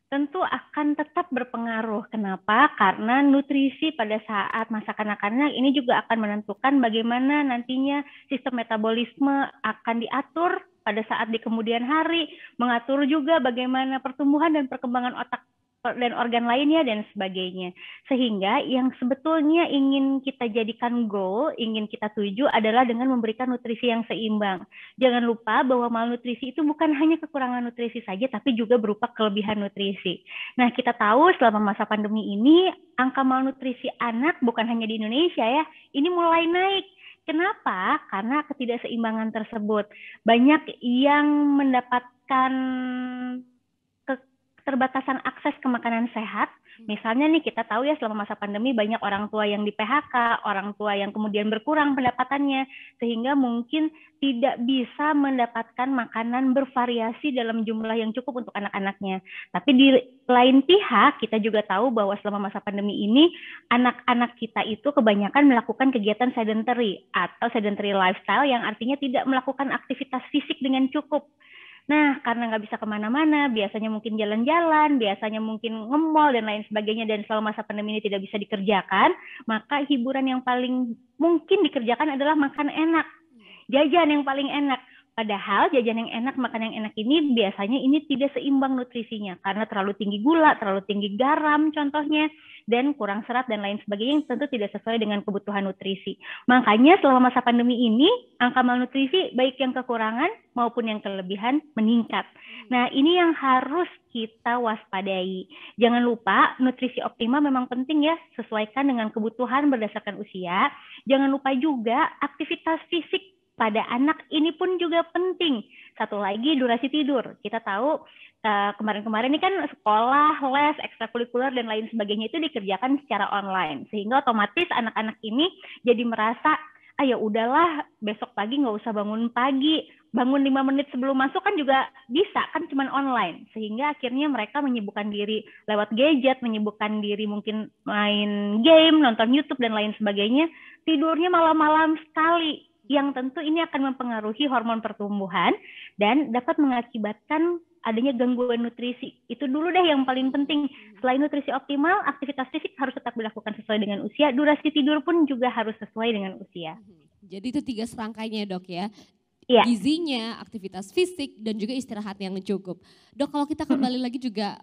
Tentu akan tetap berpengaruh. Kenapa? Karena nutrisi pada saat masa kanak-kanak ini juga akan menentukan bagaimana nantinya sistem metabolisme akan diatur pada saat di kemudian hari, mengatur juga bagaimana pertumbuhan dan perkembangan otak dan organ lainnya dan sebagainya. Sehingga yang sebetulnya ingin kita jadikan goal, ingin kita tuju adalah dengan memberikan nutrisi yang seimbang. Jangan lupa bahwa malnutrisi itu bukan hanya kekurangan nutrisi saja, tapi juga berupa kelebihan nutrisi. Nah, kita tahu selama masa pandemi ini, angka malnutrisi anak bukan hanya di Indonesia ya, ini mulai naik. Kenapa? Karena ketidakseimbangan tersebut. Banyak yang mendapatkan keterbatasan akses ke makanan sehat. Misalnya nih kita tahu ya selama masa pandemi banyak orang tua yang di PHK, orang tua yang kemudian berkurang pendapatannya, sehingga mungkin tidak bisa mendapatkan makanan bervariasi dalam jumlah yang cukup untuk anak-anaknya. Tapi di lain pihak kita juga tahu bahwa selama masa pandemi ini anak-anak kita itu kebanyakan melakukan kegiatan sedentary atau sedentary lifestyle yang artinya tidak melakukan aktivitas fisik dengan cukup. Nah, karena nggak bisa kemana-mana, biasanya mungkin jalan-jalan, biasanya mungkin nge-mall dan lain sebagainya, dan selama masa pandemi ini tidak bisa dikerjakan, maka hiburan yang paling mungkin dikerjakan adalah makan enak, jajan yang paling enak. Padahal jajan yang enak, makan yang enak ini biasanya ini tidak seimbang nutrisinya, karena terlalu tinggi gula, terlalu tinggi garam contohnya, dan kurang serat dan lain sebagainya yang tentu tidak sesuai dengan kebutuhan nutrisi. Makanya selama masa pandemi ini, angka malnutrisi baik yang kekurangan maupun yang kelebihan meningkat. Nah, ini yang harus kita waspadai. Jangan lupa nutrisi optimal memang penting ya, sesuaikan dengan kebutuhan berdasarkan usia. Jangan lupa juga aktivitas fisik pada anak ini pun juga penting. Satu lagi, durasi tidur. Kita tahu kemarin-kemarin ini kan sekolah, les, ekstrakurikuler dan lain sebagainya itu dikerjakan secara online, sehingga otomatis anak-anak ini jadi merasa ya udahlah besok pagi nggak usah bangun pagi, bangun 5 menit sebelum masuk kan juga bisa, kan cuman online, sehingga akhirnya mereka menyibukkan diri lewat gadget, menyibukkan diri mungkin main game, nonton YouTube dan lain sebagainya, tidurnya malam-malam sekali, yang tentu ini akan mempengaruhi hormon pertumbuhan dan dapat mengakibatkan adanya gangguan nutrisi. Itu dulu deh yang paling penting. Selain nutrisi optimal, aktivitas fisik harus tetap dilakukan sesuai dengan usia, durasi tidur pun juga harus sesuai dengan usia. Jadi itu 3 serangkainya dok ya. Iya. Gizinya, aktivitas fisik, dan juga istirahat yang cukup. Dok, kalau kita kembali lagi juga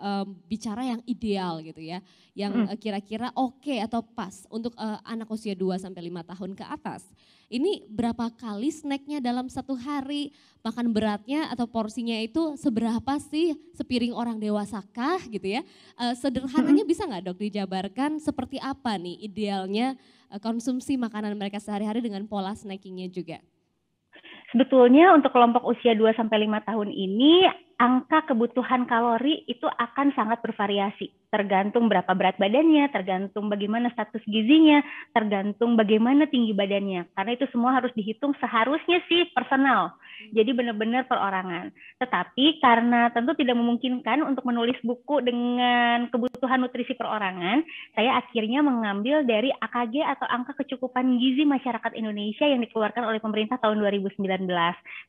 bicara yang ideal gitu ya, yang kira-kira oke atau pas untuk anak usia 2-5 tahun ke atas. Ini berapa kali snacknya dalam satu hari, makan beratnya atau porsinya itu seberapa sih, sepiring orang dewasa kah gitu ya. Sederhananya bisa nggak dok dijabarkan seperti apa nih idealnya konsumsi makanan mereka sehari-hari dengan pola snackingnya juga? Sebetulnya untuk kelompok usia 2-5 tahun ini, angka kebutuhan kalori itu akan sangat bervariasi. Tergantung berapa berat badannya, tergantung bagaimana status gizinya, tergantung bagaimana tinggi badannya. Karena itu semua harus dihitung seharusnya sih personal. Jadi benar-benar perorangan. Tetapi karena tentu tidak memungkinkan untuk menulis buku dengan kebutuhan nutrisi perorangan, saya akhirnya mengambil dari AKG atau Angka Kecukupan Gizi Masyarakat Indonesia yang dikeluarkan oleh pemerintah tahun 2019.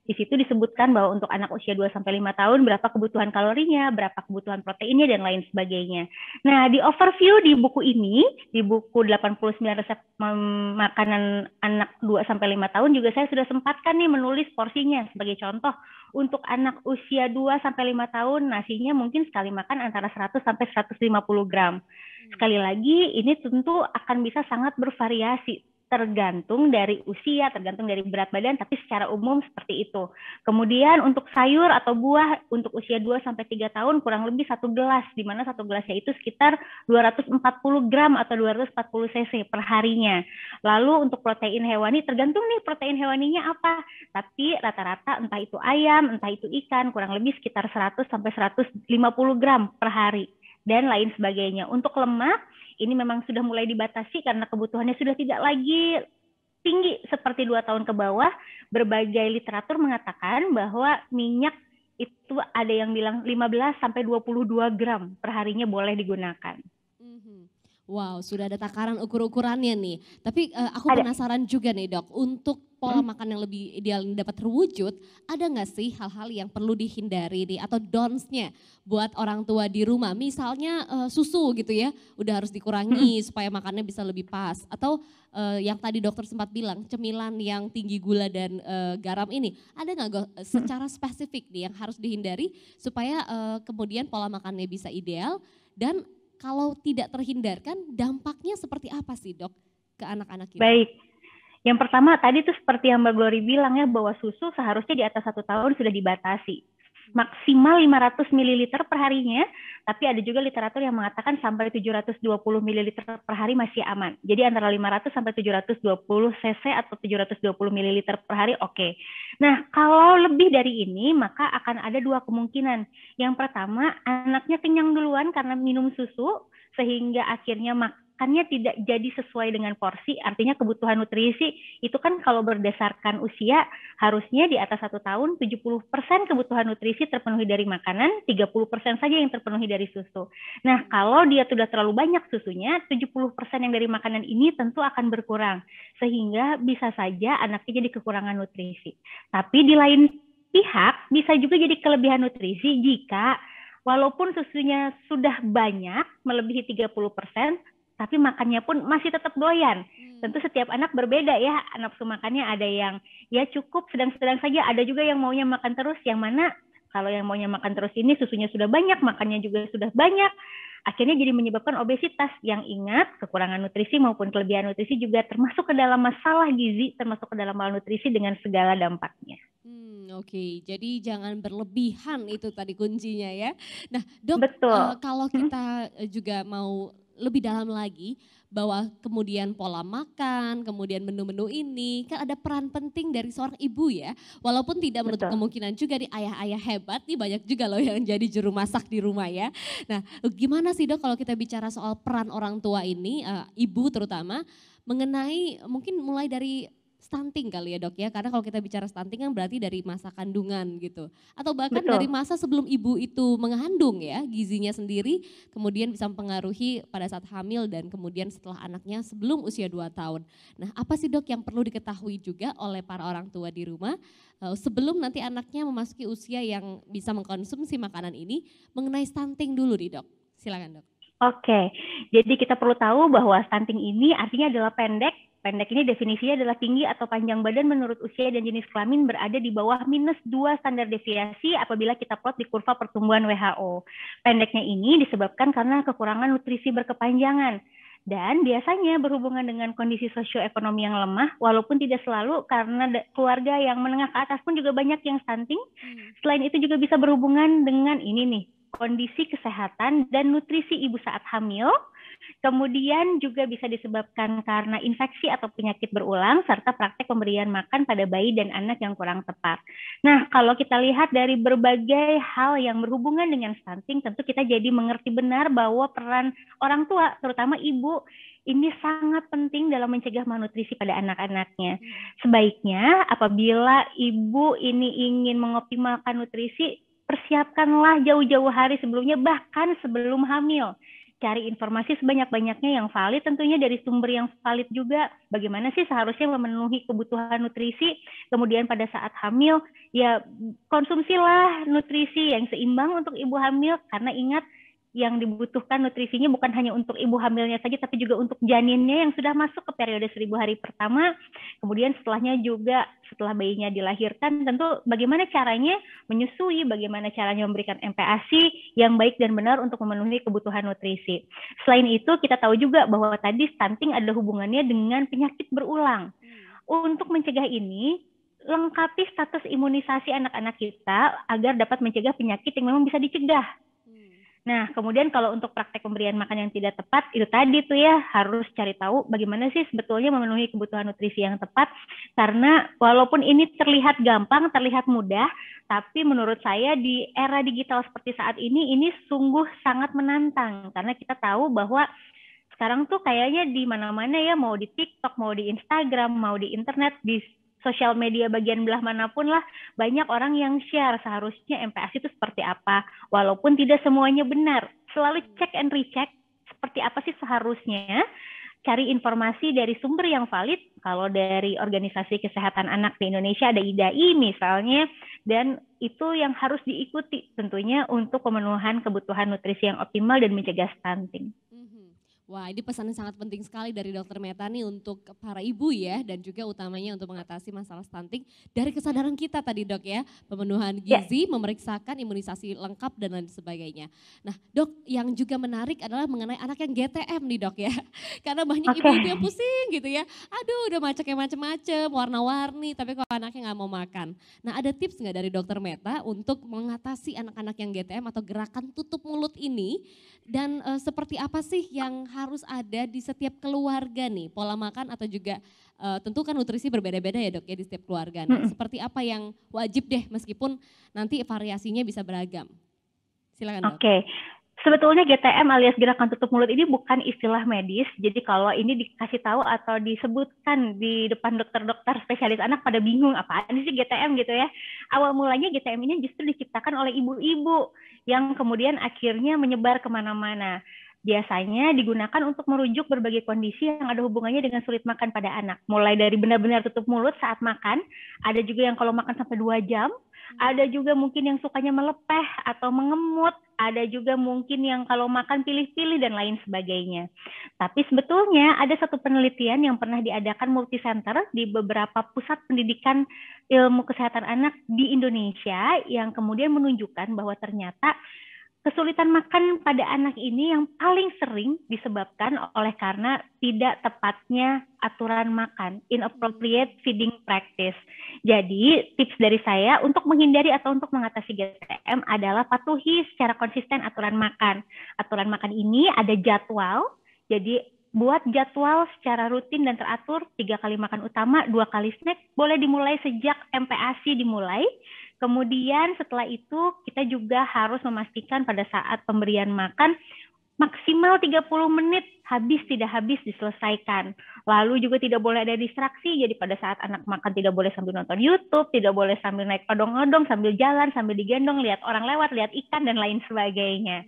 Di situ disebutkan bahwa untuk anak usia 2-5 tahun berapa kebutuhan kalorinya, berapa kebutuhan proteinnya, dan lain sebagainya. Nah, di overview di buku ini, di buku 89 resep makanan anak 2-5 tahun juga saya sudah sempatkan nih menulis porsinya. Sebagai contoh, untuk anak usia 2-5 tahun nasinya mungkin sekali makan antara 100-150 gram. Sekali lagi, ini tentu akan bisa sangat bervariasi. Tergantung dari usia, tergantung dari berat badan, tapi secara umum seperti itu. Kemudian untuk sayur atau buah untuk usia 2-3 tahun kurang lebih 1 gelas, di mana 1 gelasnya itu sekitar 240 gram atau 240 cc per harinya. Lalu untuk protein hewani, tergantung nih protein hewaninya apa, tapi rata-rata entah itu ayam, entah itu ikan, kurang lebih sekitar 100-150 gram per hari, dan lain sebagainya. Untuk lemak, ini memang sudah mulai dibatasi karena kebutuhannya sudah tidak lagi tinggi seperti 2 tahun ke bawah. Berbagai literatur mengatakan bahwa minyak itu ada yang bilang 15-22 gram per harinya boleh digunakan. Wow, sudah ada takaran ukur-ukurannya nih. Tapi aku penasaran juga nih dok, untuk pola makan yang lebih ideal ini dapat terwujud, ada nggak sih hal-hal yang perlu dihindari nih atau don'ts-nya buat orang tua di rumah? Misalnya susu gitu ya, udah harus dikurangi supaya makannya bisa lebih pas. Atau yang tadi dokter sempat bilang, cemilan yang tinggi gula dan garam ini, ada nggak secara spesifik nih yang harus dihindari supaya kemudian pola makannya bisa ideal, dan kalau tidak terhindarkan, dampaknya seperti apa sih dok ke anak-anak kita? Baik, yang pertama tadi tuh seperti yang Mbak Glory bilang ya, bahwa susu seharusnya di atas 1 tahun sudah dibatasi. Maksimal 500 ml per harinya, tapi ada juga literatur yang mengatakan sampai 720 ml per hari masih aman. Jadi antara 500 sampai 720 cc atau 720 ml per hari oke. Nah, kalau lebih dari ini maka akan ada 2 kemungkinan. Yang pertama, anaknya kenyang duluan karena minum susu sehingga akhirnya makannya tidak jadi sesuai dengan porsi, artinya kebutuhan nutrisi itu kan kalau berdasarkan usia harusnya di atas 1 tahun 70% kebutuhan nutrisi terpenuhi dari makanan, 30% saja yang terpenuhi dari susu. Nah, kalau dia sudah terlalu banyak susunya, 70% yang dari makanan ini tentu akan berkurang, sehingga bisa saja anaknya jadi kekurangan nutrisi. Tapi di lain pihak bisa juga jadi kelebihan nutrisi jika walaupun susunya sudah banyak, melebihi 30%, tapi makannya pun masih tetap doyan. Tentu setiap anak berbeda ya, nafsu makannya ada yang ya cukup sedang-sedang saja, ada juga yang maunya makan terus, yang mana kalau yang maunya makan terus ini susunya sudah banyak, makannya juga sudah banyak, akhirnya jadi menyebabkan obesitas. Yang ingat, kekurangan nutrisi maupun kelebihan nutrisi juga termasuk ke dalam masalah gizi, termasuk ke dalam malnutrisi dengan segala dampaknya. Oke, jadi jangan berlebihan, itu tadi kuncinya ya. Nah dok, Betul. kalau kita juga mau lebih dalam lagi bahwa kemudian pola makan, kemudian menu-menu ini kan ada peran penting dari seorang ibu ya. Walaupun tidak menutup Betul. kemungkinan juga di ayah-ayah hebat nih banyak juga loh yang jadi juru masak di rumah ya. Nah, gimana sih Dok kalau kita bicara soal peran orang tua ini, ibu terutama mengenai mungkin mulai dari stunting kali ya Dok ya, karena kalau kita bicara stunting kan berarti dari masa kandungan gitu. Atau bahkan Betul. dari masa sebelum ibu itu mengandung ya, gizinya sendiri kemudian bisa mempengaruhi pada saat hamil dan kemudian setelah anaknya sebelum usia 2 tahun. Nah apa sih Dok yang perlu diketahui juga oleh para orang tua di rumah sebelum nanti anaknya memasuki usia yang bisa mengkonsumsi makanan ini mengenai stunting dulu nih Dok. Silakan Dok. Oke, jadi kita perlu tahu bahwa stunting ini artinya adalah pendek. Pendek ini definisinya adalah tinggi atau panjang badan menurut usia dan jenis kelamin berada di bawah -2 standar deviasi apabila kita plot di kurva pertumbuhan WHO. Pendeknya ini disebabkan karena kekurangan nutrisi berkepanjangan. Dan biasanya berhubungan dengan kondisi sosioekonomi yang lemah, walaupun tidak selalu karena keluarga yang menengah ke atas pun juga banyak yang stunting. Selain itu juga bisa berhubungan dengan ini nih, kondisi kesehatan dan nutrisi ibu saat hamil. Kemudian juga bisa disebabkan karena infeksi atau penyakit berulang serta praktek pemberian makan pada bayi dan anak yang kurang tepat. Nah, kalau kita lihat dari berbagai hal yang berhubungan dengan stunting, tentu kita jadi mengerti benar bahwa peran orang tua, terutama ibu, ini sangat penting dalam mencegah malnutrisi pada anak-anaknya. Sebaiknya apabila ibu ini ingin mengoptimalkan nutrisi, persiapkanlah jauh-jauh hari sebelumnya, bahkan sebelum hamil. Cari informasi sebanyak-banyaknya yang valid, tentunya dari sumber yang valid juga. Bagaimana sih seharusnya memenuhi kebutuhan nutrisi, kemudian pada saat hamil, ya konsumsilah nutrisi yang seimbang untuk ibu hamil, karena ingat, yang dibutuhkan nutrisinya bukan hanya untuk ibu hamilnya saja, tapi juga untuk janinnya yang sudah masuk ke periode 1000 hari pertama. Kemudian setelahnya juga, setelah bayinya dilahirkan, tentu bagaimana caranya menyusui, bagaimana caranya memberikan MPASI yang baik dan benar untuk memenuhi kebutuhan nutrisi. Selain itu, kita tahu juga bahwa tadi stunting ada hubungannya dengan penyakit berulang. Untuk mencegah ini, lengkapi status imunisasi anak-anak kita agar dapat mencegah penyakit yang memang bisa dicegah. Nah, kemudian kalau untuk praktek pemberian makan yang tidak tepat, itu tadi tuh ya, harus cari tahu bagaimana sih sebetulnya memenuhi kebutuhan nutrisi yang tepat. Karena walaupun ini terlihat gampang, terlihat mudah, tapi menurut saya di era digital seperti saat ini sungguh sangat menantang. Karena kita tahu bahwa sekarang tuh kayaknya di mana-mana ya, mau di TikTok, mau di Instagram, mau di internet, di sosial media bagian belah manapun lah, banyak orang yang share seharusnya MPASI itu seperti apa. Walaupun tidak semuanya benar, selalu check and recheck seperti apa sih seharusnya. Cari informasi dari sumber yang valid. Kalau dari Organisasi Kesehatan Anak di Indonesia ada IDAI misalnya, dan itu yang harus diikuti tentunya untuk pemenuhan kebutuhan nutrisi yang optimal dan mencegah stunting. Wah, ini pesan yang sangat penting sekali dari Dr. Meta nih untuk para ibu ya, dan juga utamanya untuk mengatasi masalah stunting dari kesadaran kita tadi Dok ya, pemenuhan gizi, memeriksakan imunisasi lengkap dan lain sebagainya. Nah Dok, yang juga menarik adalah mengenai anak yang GTM nih Dok ya, karena banyak ibu-ibu yang pusing gitu ya, aduh udah macetnya macem-macem, warna-warni, tapi kok anaknya nggak mau makan. Nah ada tips nggak dari Dr. Meta untuk mengatasi anak-anak yang GTM atau gerakan tutup mulut ini, dan seperti apa sih yang harus ada di setiap keluarga nih, pola makan atau juga tentu kan nutrisi berbeda-beda ya Dok ya di setiap keluarga. Nah, seperti apa yang wajib deh meskipun nanti variasinya bisa beragam. Silakan Dok. Oke. Sebetulnya GTM alias gerakan tutup mulut ini bukan istilah medis. Jadi kalau ini dikasih tahu atau disebutkan di depan dokter-dokter spesialis anak pada bingung apaan sih GTM gitu ya. Awal mulanya GTM ini justru diciptakan oleh ibu-ibu yang kemudian akhirnya menyebar kemana-mana. Biasanya digunakan untuk merujuk berbagai kondisi yang ada hubungannya dengan sulit makan pada anak. Mulai dari benar-benar tutup mulut saat makan, ada juga yang kalau makan sampai 2 jam, ada juga mungkin yang sukanya melepeh atau mengemut, ada juga mungkin yang kalau makan pilih-pilih dan lain sebagainya. Tapi sebetulnya ada satu penelitian yang pernah diadakan multisenter di beberapa pusat pendidikan ilmu kesehatan anak di Indonesia yang kemudian menunjukkan bahwa ternyata kesulitan makan pada anak ini yang paling sering disebabkan oleh karena tidak tepatnya aturan makan, inappropriate feeding practice. Jadi tips dari saya untuk menghindari atau untuk mengatasi GTM adalah patuhi secara konsisten aturan makan. Aturan makan ini ada jadwal Jadi buat jadwal secara rutin dan teratur, 3 kali makan utama, 2 kali snack, boleh dimulai sejak MPASI dimulai. Kemudian setelah itu kita juga harus memastikan pada saat pemberian makan maksimal 30 menit, habis tidak habis diselesaikan. Lalu juga tidak boleh ada distraksi, jadi pada saat anak makan tidak boleh sambil nonton YouTube, tidak boleh sambil naik odong-odong, sambil jalan, sambil digendong, lihat orang lewat, lihat ikan, dan lain sebagainya.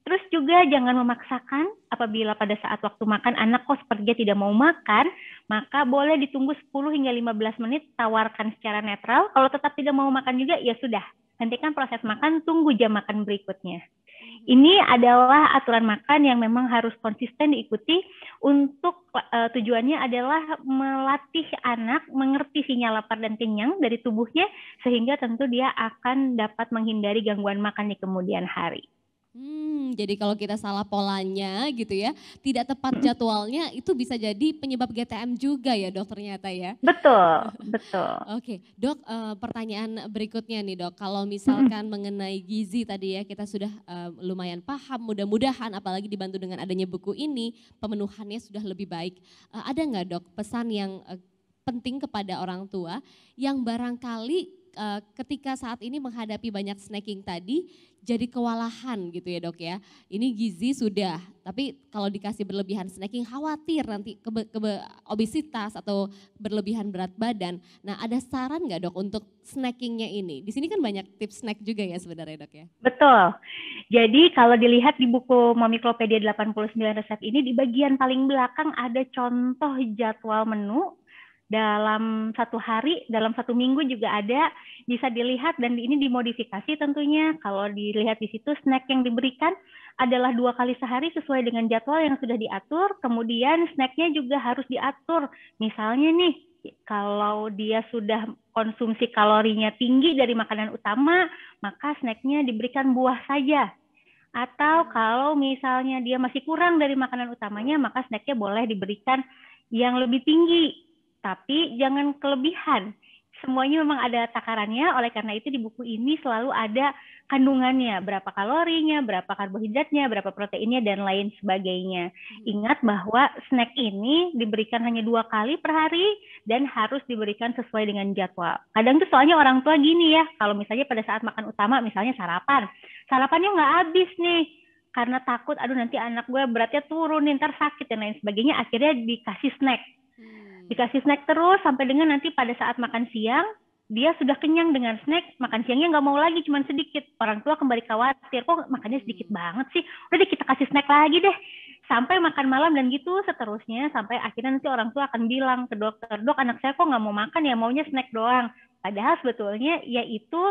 Terus juga jangan memaksakan apabila pada saat waktu makan anak kok sepertinya tidak mau makan, maka boleh ditunggu 10 hingga 15 menit, tawarkan secara netral. Kalau tetap tidak mau makan juga, ya sudah, hentikan proses makan, tunggu jam makan berikutnya. Ini adalah aturan makan yang memang harus konsisten diikuti untuk tujuannya adalah melatih anak mengerti sinyal lapar dan kenyang dari tubuhnya sehingga tentu dia akan dapat menghindari gangguan makan di kemudian hari. Jadi kalau kita salah polanya gitu ya, tidak tepat jadwalnya itu bisa jadi penyebab GTM juga ya dok ternyata ya. Betul, betul. Oke dok, pertanyaan berikutnya nih dok, kalau misalkan mengenai gizi tadi ya kita sudah lumayan paham, mudah-mudahan apalagi dibantu dengan adanya buku ini pemenuhannya sudah lebih baik. Ada nggak dok pesan yang penting kepada orang tua yang barangkali ketika saat ini menghadapi banyak snacking tadi jadi kewalahan gitu ya dok ya. Ini gizi sudah, tapi kalau dikasih berlebihan snacking khawatir nanti obesitas atau berlebihan berat badan. Nah ada saran nggak dok untuk snackingnya ini? Di sini kan banyak tips snack juga ya sebenarnya dok ya. Betul. Jadi kalau dilihat di buku Momiklopedia 89 resep ini di bagian paling belakang ada contoh jadwal menu. Dalam satu hari, dalam satu minggu juga ada, bisa dilihat dan ini dimodifikasi tentunya. Kalau dilihat di situ snack yang diberikan adalah 2 kali sehari sesuai dengan jadwal yang sudah diatur, kemudian snacknya juga harus diatur. Misalnya nih, kalau dia sudah konsumsi kalorinya tinggi dari makanan utama, maka snacknya diberikan buah saja. Atau kalau misalnya dia masih kurang dari makanan utamanya, maka snacknya boleh diberikan yang lebih tinggi. Tapi jangan kelebihan. Semuanya memang ada takarannya, oleh karena itu di buku ini selalu ada kandungannya, berapa kalorinya, berapa karbohidratnya, berapa proteinnya, dan lain sebagainya. Ingat bahwa snack ini diberikan hanya 2 kali per hari dan harus diberikan sesuai dengan jadwal. Kadang tuh soalnya orang tua gini ya, kalau misalnya pada saat makan utama, misalnya sarapannya nggak habis nih, karena takut, aduh nanti anak gue beratnya turun, ntar sakit, dan lain sebagainya, akhirnya dikasih snack. Dikasih snack terus sampai dengan nanti pada saat makan siang, dia sudah kenyang dengan snack, makan siangnya nggak mau lagi, cuma sedikit. Orang tua kembali khawatir, kok makannya sedikit banget sih, udah deh kita kasih snack lagi deh. Sampai makan malam dan gitu seterusnya, sampai akhirnya nanti orang tua akan bilang ke dokter, dok anak saya kok nggak mau makan ya, maunya snack doang. Padahal sebetulnya ya itu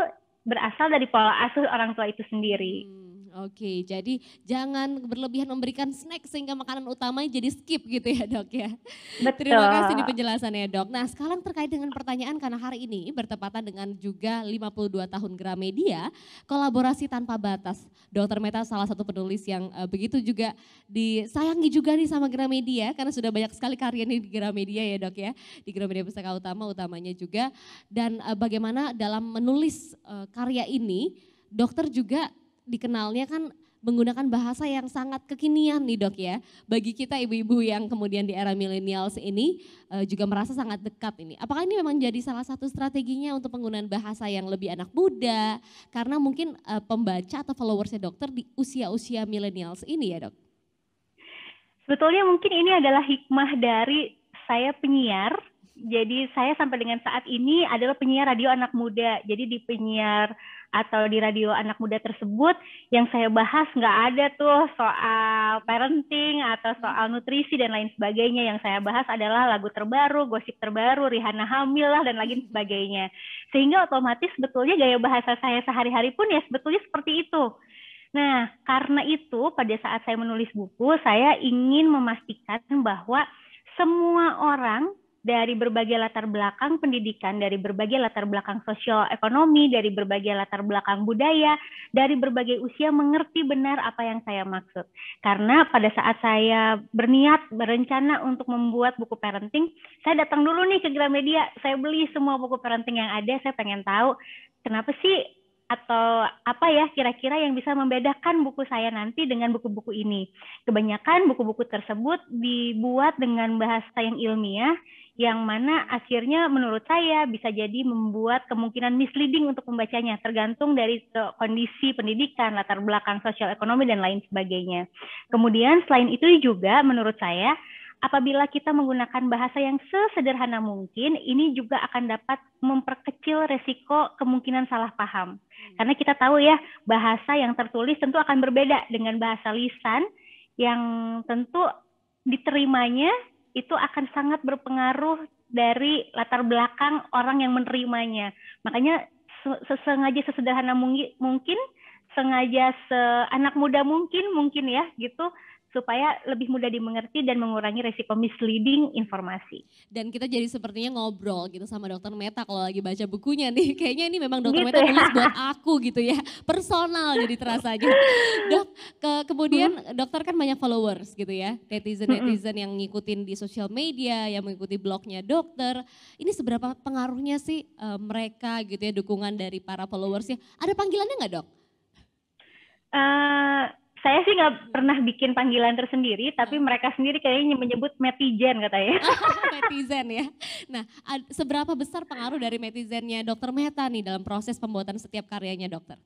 berasal dari pola asuh orang tua itu sendiri. Oke, jadi jangan berlebihan memberikan snack sehingga makanan utamanya jadi skip gitu ya dok ya. Betul. Terima kasih di penjelasannya dok. Nah sekarang terkait dengan pertanyaan karena hari ini bertepatan dengan juga 52 tahun Gramedia, kolaborasi tanpa batas. Dr. Meta salah satu penulis yang begitu juga disayangi juga nih sama Gramedia karena sudah banyak sekali karya nih di Gramedia ya dok ya. Di Gramedia Pustaka Utama utamanya juga. Dan bagaimana dalam menulis karya ini dokter juga dikenalnya kan menggunakan bahasa yang sangat kekinian nih dok ya. Bagi kita ibu-ibu yang kemudian di era milenials ini juga merasa sangat dekat ini. Apakah ini memang jadi salah satu strateginya untuk penggunaan bahasa yang lebih anak muda? Karena mungkin pembaca atau followersnya dokter di usia-usia milenials ini ya dok? Sebetulnya mungkin ini adalah hikmah dari saya penyiar. Jadi saya sampai dengan saat ini adalah penyiar radio anak muda. Jadi di penyiar atau di radio anak muda tersebut yang saya bahas nggak ada tuh soal parenting atau soal nutrisi dan lain sebagainya. Yang saya bahas adalah lagu terbaru, gosip terbaru, Rihanna hamil lah dan lain sebagainya. Sehingga otomatis sebetulnya gaya bahasa saya sehari-hari pun ya sebetulnya seperti itu. Nah karena itu pada saat saya menulis buku saya ingin memastikan bahwa semua orang dari berbagai latar belakang pendidikan, dari berbagai latar belakang sosial ekonomi, dari berbagai latar belakang budaya, dari berbagai usia mengerti benar apa yang saya maksud. Karena pada saat saya berencana untuk membuat buku parenting, saya datang dulu nih ke Gramedia, saya beli semua buku parenting yang ada, saya pengen tahu kenapa sih atau apa ya kira-kira yang bisa membedakan buku saya nanti dengan buku-buku ini. Kebanyakan buku-buku tersebut dibuat dengan bahasa yang ilmiah, yang mana akhirnya menurut saya bisa jadi membuat kemungkinan misleading untuk membacanya, tergantung dari kondisi pendidikan, latar belakang sosial ekonomi, dan lain sebagainya. Kemudian selain itu juga menurut saya, apabila kita menggunakan bahasa yang sesederhana mungkin, ini juga akan dapat memperkecil resiko kemungkinan salah paham. Karena kita tahu ya, bahasa yang tertulis tentu akan berbeda dengan bahasa lisan, yang tentu diterimanya itu akan sangat berpengaruh dari latar belakang orang yang menerimanya. Makanya sengaja sesederhana mungkin, sengaja seanak muda mungkin ya gitu, supaya lebih mudah dimengerti dan mengurangi resiko misleading informasi. Dan kita jadi sepertinya ngobrol gitu sama Dokter Meta kalau lagi baca bukunya nih. Kayaknya ini memang Dokter Gitu Meta ya. nulis buat aku gitu ya. Personal jadi terasanya. Dok, kemudian dokter kan banyak followers gitu ya. Netizen-netizen yang ngikutin di sosial media, yang mengikuti blognya dokter. Ini seberapa pengaruhnya sih mereka gitu ya, dukungan dari para followersnya. Ada panggilannya nggak, Dok? Saya sih nggak pernah bikin panggilan tersendiri, tapi mereka sendiri kayaknya menyebut netizen katanya. Netizen ya. Nah, seberapa besar pengaruh dari netizennya Dokter Meta nih dalam proses pembuatan setiap karyanya, dokter?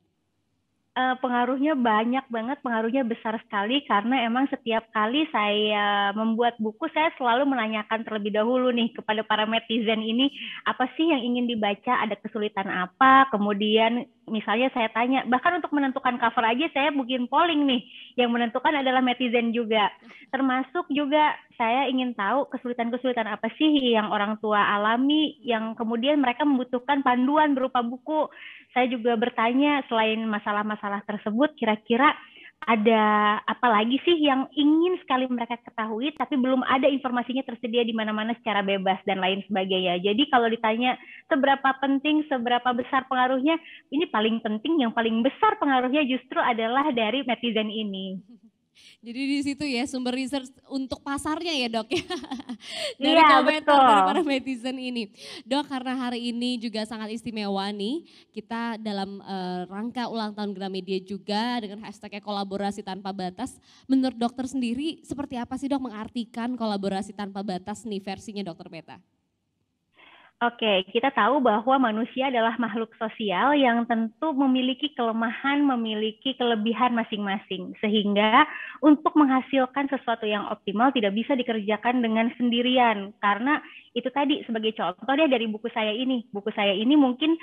Pengaruhnya banyak banget, pengaruhnya besar sekali, karena emang setiap kali saya membuat buku, saya selalu menanyakan terlebih dahulu nih kepada para netizen ini, apa sih yang ingin dibaca, ada kesulitan apa, kemudian misalnya saya tanya, bahkan untuk menentukan cover aja saya bikin polling nih, yang menentukan adalah netizen juga. Termasuk juga saya ingin tahu kesulitan-kesulitan apa sih yang orang tua alami, yang kemudian mereka membutuhkan panduan berupa buku. Saya juga bertanya, selain masalah-masalah tersebut, kira-kira ada apa lagi sih yang ingin sekali mereka ketahui, tapi belum ada informasinya tersedia di mana-mana secara bebas dan lain sebagainya. Jadi kalau ditanya seberapa penting, seberapa besar pengaruhnya, ini paling penting, yang paling besar pengaruhnya justru adalah dari netizen ini. Jadi di situ ya sumber research untuk pasarnya ya, Dok ya. Dari Iya, komentar betul. dari para netizen ini. Dok, karena hari ini juga sangat istimewa nih, kita dalam rangka ulang tahun Gramedia juga dengan hashtagnya kolaborasi tanpa batas. Menurut dokter sendiri seperti apa sih, Dok, mengartikan kolaborasi tanpa batas nih versinya Dokter Meta? Oke, kita tahu bahwa manusia adalah makhluk sosial yang tentu memiliki kelemahan, memiliki kelebihan masing-masing. Sehingga untuk menghasilkan sesuatu yang optimal tidak bisa dikerjakan dengan sendirian. Karena itu tadi sebagai contohnya dari buku saya ini. Buku saya ini mungkin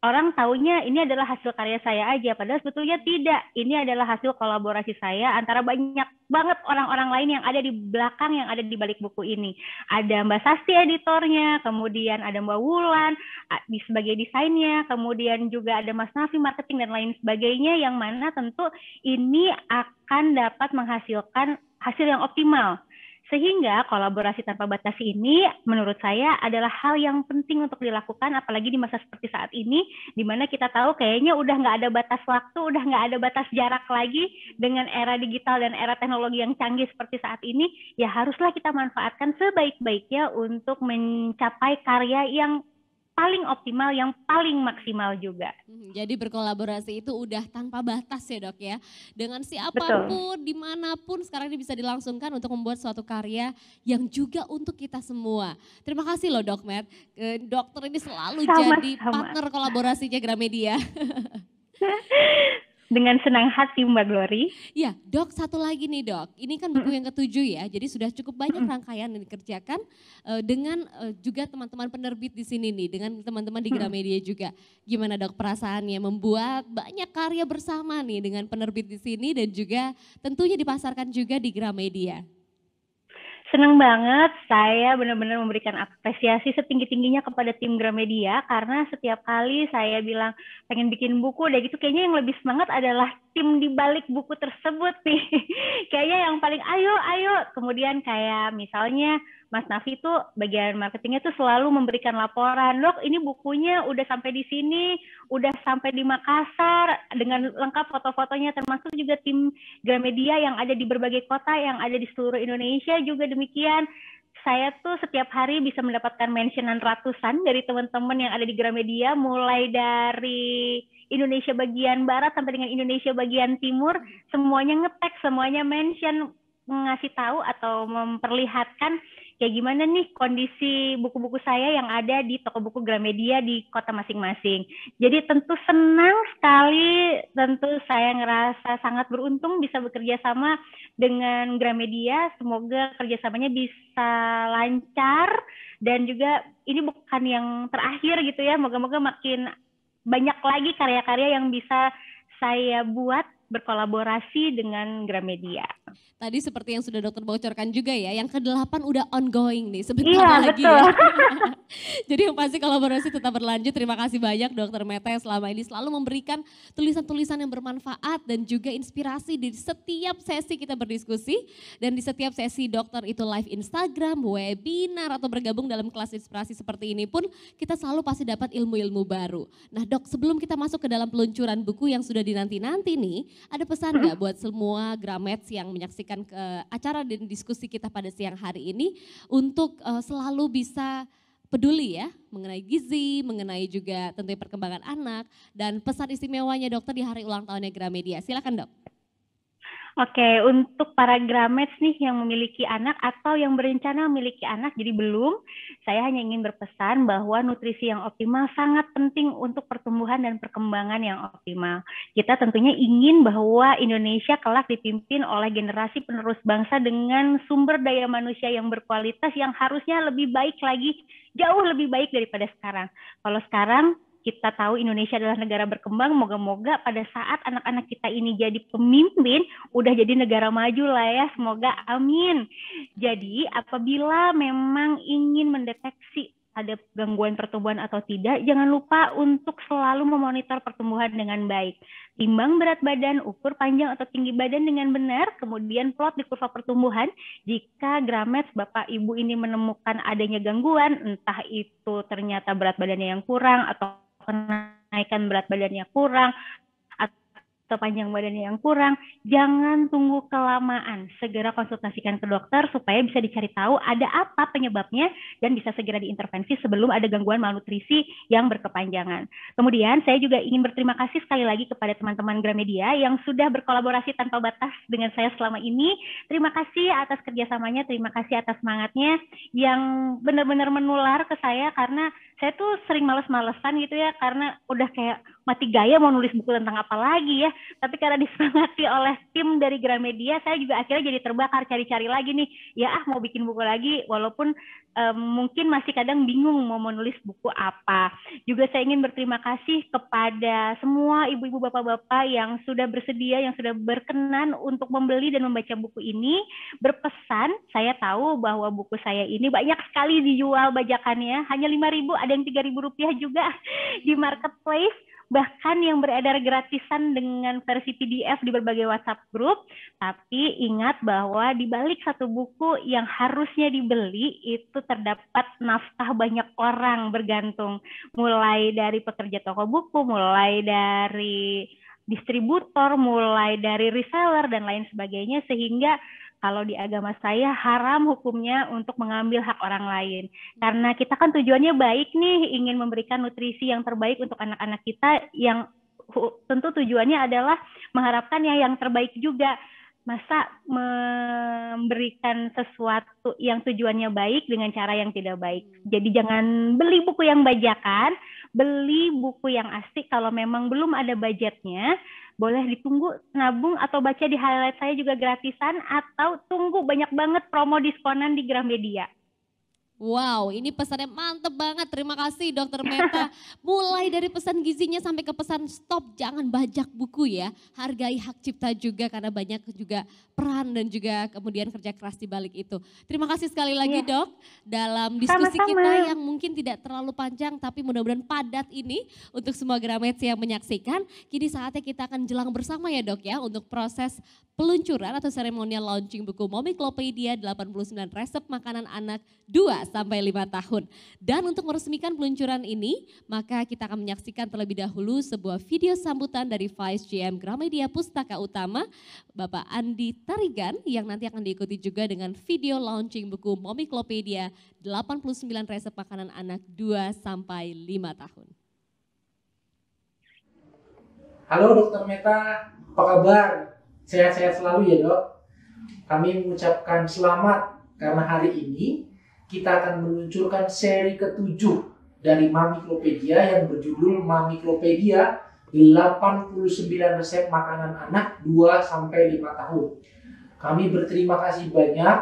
orang taunya ini adalah hasil karya saya aja, padahal sebetulnya tidak. Ini adalah hasil kolaborasi saya antara banyak banget orang-orang lain yang ada di belakang, yang ada di balik buku ini. Ada Mbak Sasti editornya, kemudian ada Mbak Wulan sebagai desainnya, kemudian juga ada Mas Nafi marketing dan lain sebagainya, yang mana tentu ini akan dapat menghasilkan hasil yang optimal. Sehingga kolaborasi tanpa batas ini menurut saya adalah hal yang penting untuk dilakukan, apalagi di masa seperti saat ini, di mana kita tahu kayaknya udah nggak ada batas waktu, udah nggak ada batas jarak lagi dengan era digital dan era teknologi yang canggih seperti saat ini, ya haruslah kita manfaatkan sebaik-baiknya untuk mencapai karya yang paling optimal, yang paling maksimal juga. Jadi berkolaborasi itu udah tanpa batas ya, Dok ya. Dengan siapapun, dimanapun sekarang ini bisa dilangsungkan untuk membuat suatu karya yang juga untuk kita semua. Terima kasih loh Dok Met. Dokter ini selalu jadi partner kolaborasinya Gramedia. Dengan senang hati Mbak Glory. Ya, Dok, satu lagi nih Dok. Ini kan buku yang ke-7 ya. Jadi sudah cukup banyak rangkaian yang dikerjakan dengan juga teman-teman penerbit di sini nih, dengan teman-teman di Gramedia juga. Gimana Dok perasaannya membuat banyak karya bersama nih dengan penerbit di sini dan juga tentunya dipasarkan juga di Gramedia? Senang banget, saya benar-benar memberikan apresiasi setinggi-tingginya kepada tim Gramedia, karena setiap kali saya bilang pengen bikin buku, udah gitu kayaknya yang lebih semangat adalah tim di balik buku tersebut nih. Kayaknya yang paling ayo, kemudian kayak misalnya Mas Nafi tuh bagian marketingnya tuh selalu memberikan laporan, Dok ini bukunya udah sampai di sini, udah sampai di Makassar, dengan lengkap foto-fotonya, termasuk juga tim Gramedia yang ada di berbagai kota, yang ada di seluruh Indonesia juga demikian. saya tuh setiap hari bisa mendapatkan mentionan ratusan dari teman-teman yang ada di Gramedia, mulai dari Indonesia bagian barat sampai dengan Indonesia bagian timur, semuanya nge-tag, semuanya mention, ngasih tahu atau memperlihatkan kayak gimana nih kondisi buku-buku saya yang ada di toko buku Gramedia di kota masing-masing. Jadi tentu senang sekali, tentu saya ngerasa sangat beruntung bisa bekerja sama dengan Gramedia. Semoga kerjasamanya bisa lancar dan juga ini bukan yang terakhir gitu ya. Moga-moga makin banyak lagi karya-karya yang bisa saya buat berkolaborasi dengan Gramedia. Tadi seperti yang sudah dokter bocorkan juga ya, yang ke-8 udah ongoing nih sebentar lagi betul. ya. Jadi yang pasti kolaborasi tetap berlanjut. Terima kasih banyak Dokter Meta yang selama ini selalu memberikan tulisan-tulisan yang bermanfaat dan juga inspirasi di setiap sesi kita berdiskusi. Dan di setiap sesi dokter itu live Instagram, webinar atau bergabung dalam kelas inspirasi seperti ini pun kita selalu pasti dapat ilmu-ilmu baru. Nah Dok, sebelum kita masuk ke dalam peluncuran buku yang sudah dinanti-nanti nih, ada pesan nggak buat semua Gramets yang menyaksikan ke acara dan diskusi kita pada siang hari ini untuk selalu bisa peduli ya mengenai gizi, mengenai juga tentunya perkembangan anak dan pesan istimewanya dokter di hari ulang tahunnya Gramedia. Silakan Dok. Oke, untuk para Gramets nih yang memiliki anak atau yang berencana memiliki anak, jadi belum, saya hanya ingin berpesan bahwa nutrisi yang optimal sangat penting untuk pertumbuhan dan perkembangan yang optimal. Kita tentunya ingin bahwa Indonesia kelak dipimpin oleh generasi penerus bangsa dengan sumber daya manusia yang berkualitas yang harusnya lebih baik lagi, jauh lebih baik daripada sekarang. Kalau sekarang kita tahu Indonesia adalah negara berkembang, moga-moga pada saat anak-anak kita ini jadi pemimpin, udah jadi negara maju lah ya, semoga amin. Jadi apabila memang ingin mendeteksi ada gangguan pertumbuhan atau tidak, jangan lupa untuk selalu memonitor pertumbuhan dengan baik. Timbang berat badan, ukur panjang atau tinggi badan dengan benar, kemudian plot di kurva pertumbuhan. Jika Gramets Bapak Ibu ini menemukan adanya gangguan, entah itu ternyata berat badannya yang kurang atau kenaikan berat badannya kurang atau panjang badannya yang kurang, jangan tunggu kelamaan. Segera konsultasikan ke dokter supaya bisa dicari tahu ada apa penyebabnya dan bisa segera diintervensi sebelum ada gangguan malnutrisi yang berkepanjangan. Kemudian saya juga ingin berterima kasih sekali lagi kepada teman-teman Gramedia yang sudah berkolaborasi tanpa batas dengan saya selama ini. Terima kasih atas kerjasamanya, terima kasih atas semangatnya yang benar-benar menular ke saya karena saya tuh sering males-malesan gitu ya karena udah kayak mati gaya mau nulis buku tentang apa lagi ya. Tapi karena disemangati oleh tim dari Gramedia, saya juga akhirnya jadi terbakar cari-cari lagi nih. Ya mau bikin buku lagi walaupun mungkin masih kadang bingung mau menulis buku apa. Juga saya ingin berterima kasih kepada semua ibu-ibu bapak-bapak yang sudah bersedia, yang sudah berkenan untuk membeli dan membaca buku ini. Berpesan, saya tahu bahwa buku saya ini banyak sekali dijual bajakannya, hanya 5.000, ada yang 3.000 rupiah juga di marketplace. Bahkan yang beredar gratisan dengan versi PDF di berbagai WhatsApp group. Tapi ingat bahwa di balik satu buku yang harusnya dibeli itu terdapat nafkah banyak orang bergantung. Mulai dari pekerja toko buku, mulai dari distributor, mulai dari reseller dan lain sebagainya, sehingga kalau di agama saya haram hukumnya untuk mengambil hak orang lain. Karena kita kan tujuannya baik nih, ingin memberikan nutrisi yang terbaik untuk anak-anak kita yang tentu tujuannya adalah mengharapkan yang terbaik juga. Masa memberikan sesuatu yang tujuannya baik dengan cara yang tidak baik. Jadi jangan beli buku yang bajakan, beli buku yang asik. Kalau memang belum ada budgetnya, boleh ditunggu, nabung atau baca di highlight saya juga gratisan atau tunggu banyak banget promo diskonan di Gramedia. Wow, ini pesannya mantep banget. Terima kasih Dokter Meta. Mulai dari pesan gizinya sampai ke pesan stop, jangan bajak buku ya. Hargai hak cipta juga karena banyak juga peran dan juga kemudian kerja keras di balik itu. Terima kasih sekali lagi Dok dalam diskusi kita yang mungkin tidak terlalu panjang tapi mudah-mudahan padat ini untuk semua Gramets yang menyaksikan. Kini saatnya kita akan jelang bersama ya Dok ya untuk proses peluncuran atau seremonial launching buku Momiklopedia 89 Resep Makanan Anak 2 sampai 5 tahun. Dan untuk meresmikan peluncuran ini, maka kita akan menyaksikan terlebih dahulu sebuah video sambutan dari Vice GM Gramedia Pustaka Utama, Bapak Andi Tarigan, yang nanti akan diikuti juga dengan video launching buku Momiklopedia 89 resep makanan anak 2 sampai 5 tahun. Halo Dokter Meta, apa kabar? Sehat-sehat selalu ya dok. Kami mengucapkan selamat karena hari ini kita akan meluncurkan seri ke-7 dari Momiklopedia yang berjudul Momiklopedia 89 resep makanan anak 2-5 tahun. Kami berterima kasih banyak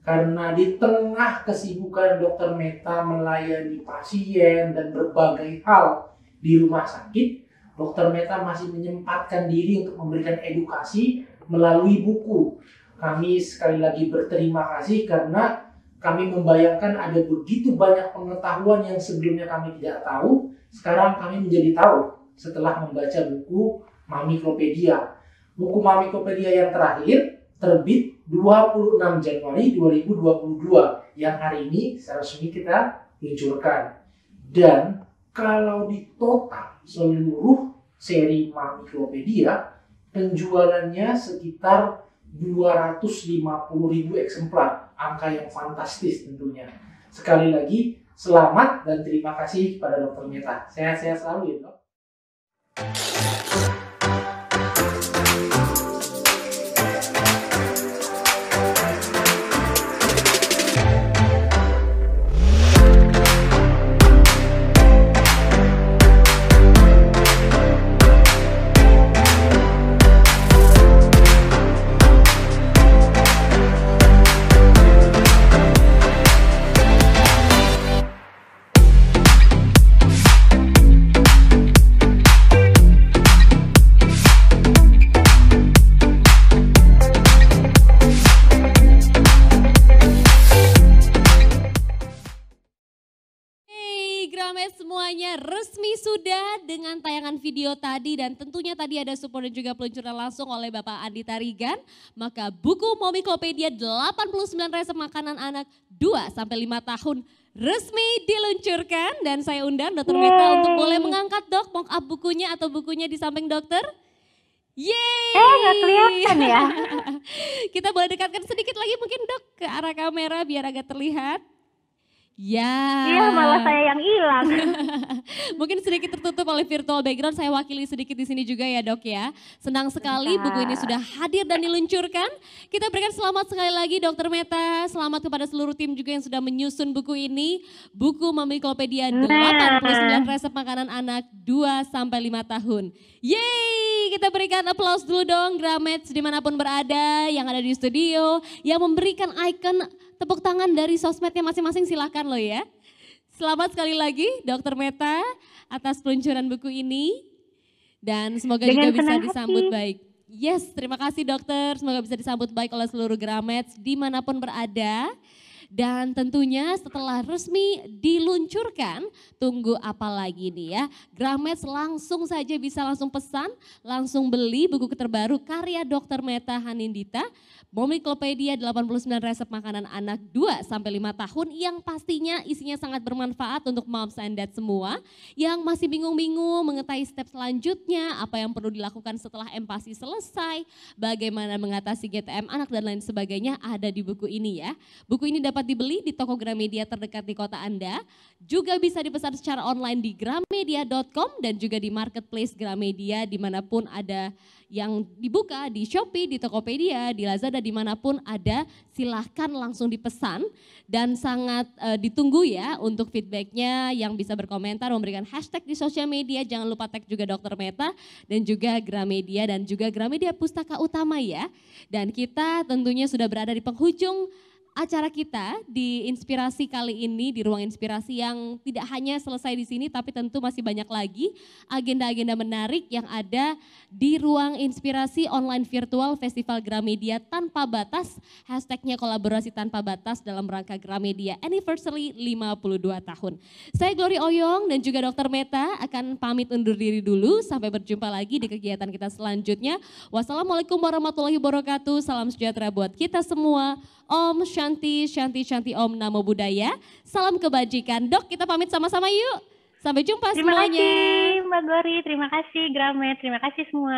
karena di tengah kesibukan Dokter Meta melayani pasien dan berbagai hal di rumah sakit, Dokter Meta masih menyempatkan diri untuk memberikan edukasi melalui buku. Kami sekali lagi berterima kasih karena kami membayangkan ada begitu banyak pengetahuan yang sebelumnya kami tidak tahu, sekarang kami menjadi tahu setelah membaca buku Momiklopedia. Buku Momiklopedia yang terakhir terbit 26 Januari 2022 yang hari ini secara resmi kita luncurkan. Dan kalau di total seluruh seri Momiklopedia, penjualannya sekitar 250.000 eksemplar, angka yang fantastis tentunya. Sekali lagi, selamat dan terima kasih kepada Dokter Meta. Sehat-sehat selalu ya dok. Semuanya resmi sudah dengan tayangan video tadi dan tentunya tadi ada support dan juga peluncuran langsung oleh Bapak Andi Tarigan. Maka buku Momiklopedia 89 resep makanan anak 2-5 tahun resmi diluncurkan dan saya undang Dr. Meta untuk boleh mengangkat dok mock up bukunya atau bukunya di samping dokter. Yeay! Nggak kelihatan ya. Kita boleh dekatkan sedikit lagi mungkin dok ke arah kamera biar agak terlihat. Ya. Iya, malah saya yang hilang. Mungkin sedikit tertutup oleh virtual background, saya wakili sedikit di sini juga ya dok ya. Senang sekali buku ini sudah hadir dan diluncurkan. Kita berikan selamat sekali lagi Dokter Meta, selamat kepada seluruh tim juga yang sudah menyusun buku ini. Buku Momiklopedia 89 resep makanan anak 2-5 tahun. Yeay, kita berikan aplaus dulu dong Gramets dimanapun berada, yang ada di studio, yang memberikan icon tepuk tangan dari sosmednya masing-masing silahkan loh ya. Selamat sekali lagi Dokter Meta atas peluncuran buku ini. Dan semoga juga bisa disambut baik. Yes, terima kasih dokter. Semoga bisa disambut baik oleh seluruh Gramets dimanapun berada. Dan tentunya setelah resmi diluncurkan, tunggu apa lagi nih ya. Gramets langsung saja bisa langsung pesan, langsung beli buku terbaru karya Dokter Meta Hanindita. Momiklopedia 89 resep makanan anak 2-5 tahun yang pastinya isinya sangat bermanfaat untuk moms and dad semua yang masih bingung-bingung mengetahui step selanjutnya, apa yang perlu dilakukan setelah empasi selesai, bagaimana mengatasi GTM anak dan lain sebagainya ada di buku ini ya. Buku ini dapat dibeli di toko Gramedia terdekat di kota Anda, juga bisa dipesan secara online di gramedia.com dan juga di marketplace Gramedia dimanapun ada yang dibuka di Shopee, di Tokopedia, di Lazada, dimanapun ada, silahkan langsung dipesan dan sangat ditunggu ya untuk feedbacknya yang bisa berkomentar, memberikan hashtag di sosial media, jangan lupa tag juga Dokter Meta dan juga Gramedia dan juga Gramedia Pustaka Utama ya. Dan kita tentunya sudah berada di penghujung acara kita di Inspirasi kali ini, di Ruang Inspirasi yang tidak hanya selesai di sini tapi tentu masih banyak lagi agenda-agenda menarik yang ada di Ruang Inspirasi Online Virtual Festival Gramedia Tanpa Batas, hashtagnya kolaborasi tanpa batas dalam rangka Gramedia Anniversary 52 tahun. Saya Glory Oyong dan juga Dokter Meta akan pamit undur diri dulu, sampai berjumpa lagi di kegiatan kita selanjutnya. Wassalamualaikum warahmatullahi wabarakatuh, salam sejahtera buat kita semua. Om Shanti. Shanti Om Namo Buddhaya. Salam kebajikan. Dok, kita pamit sama-sama yuk. Sampai jumpa Terima semuanya. kasih Mbak Gori, terima kasih Gramet, terima kasih semua.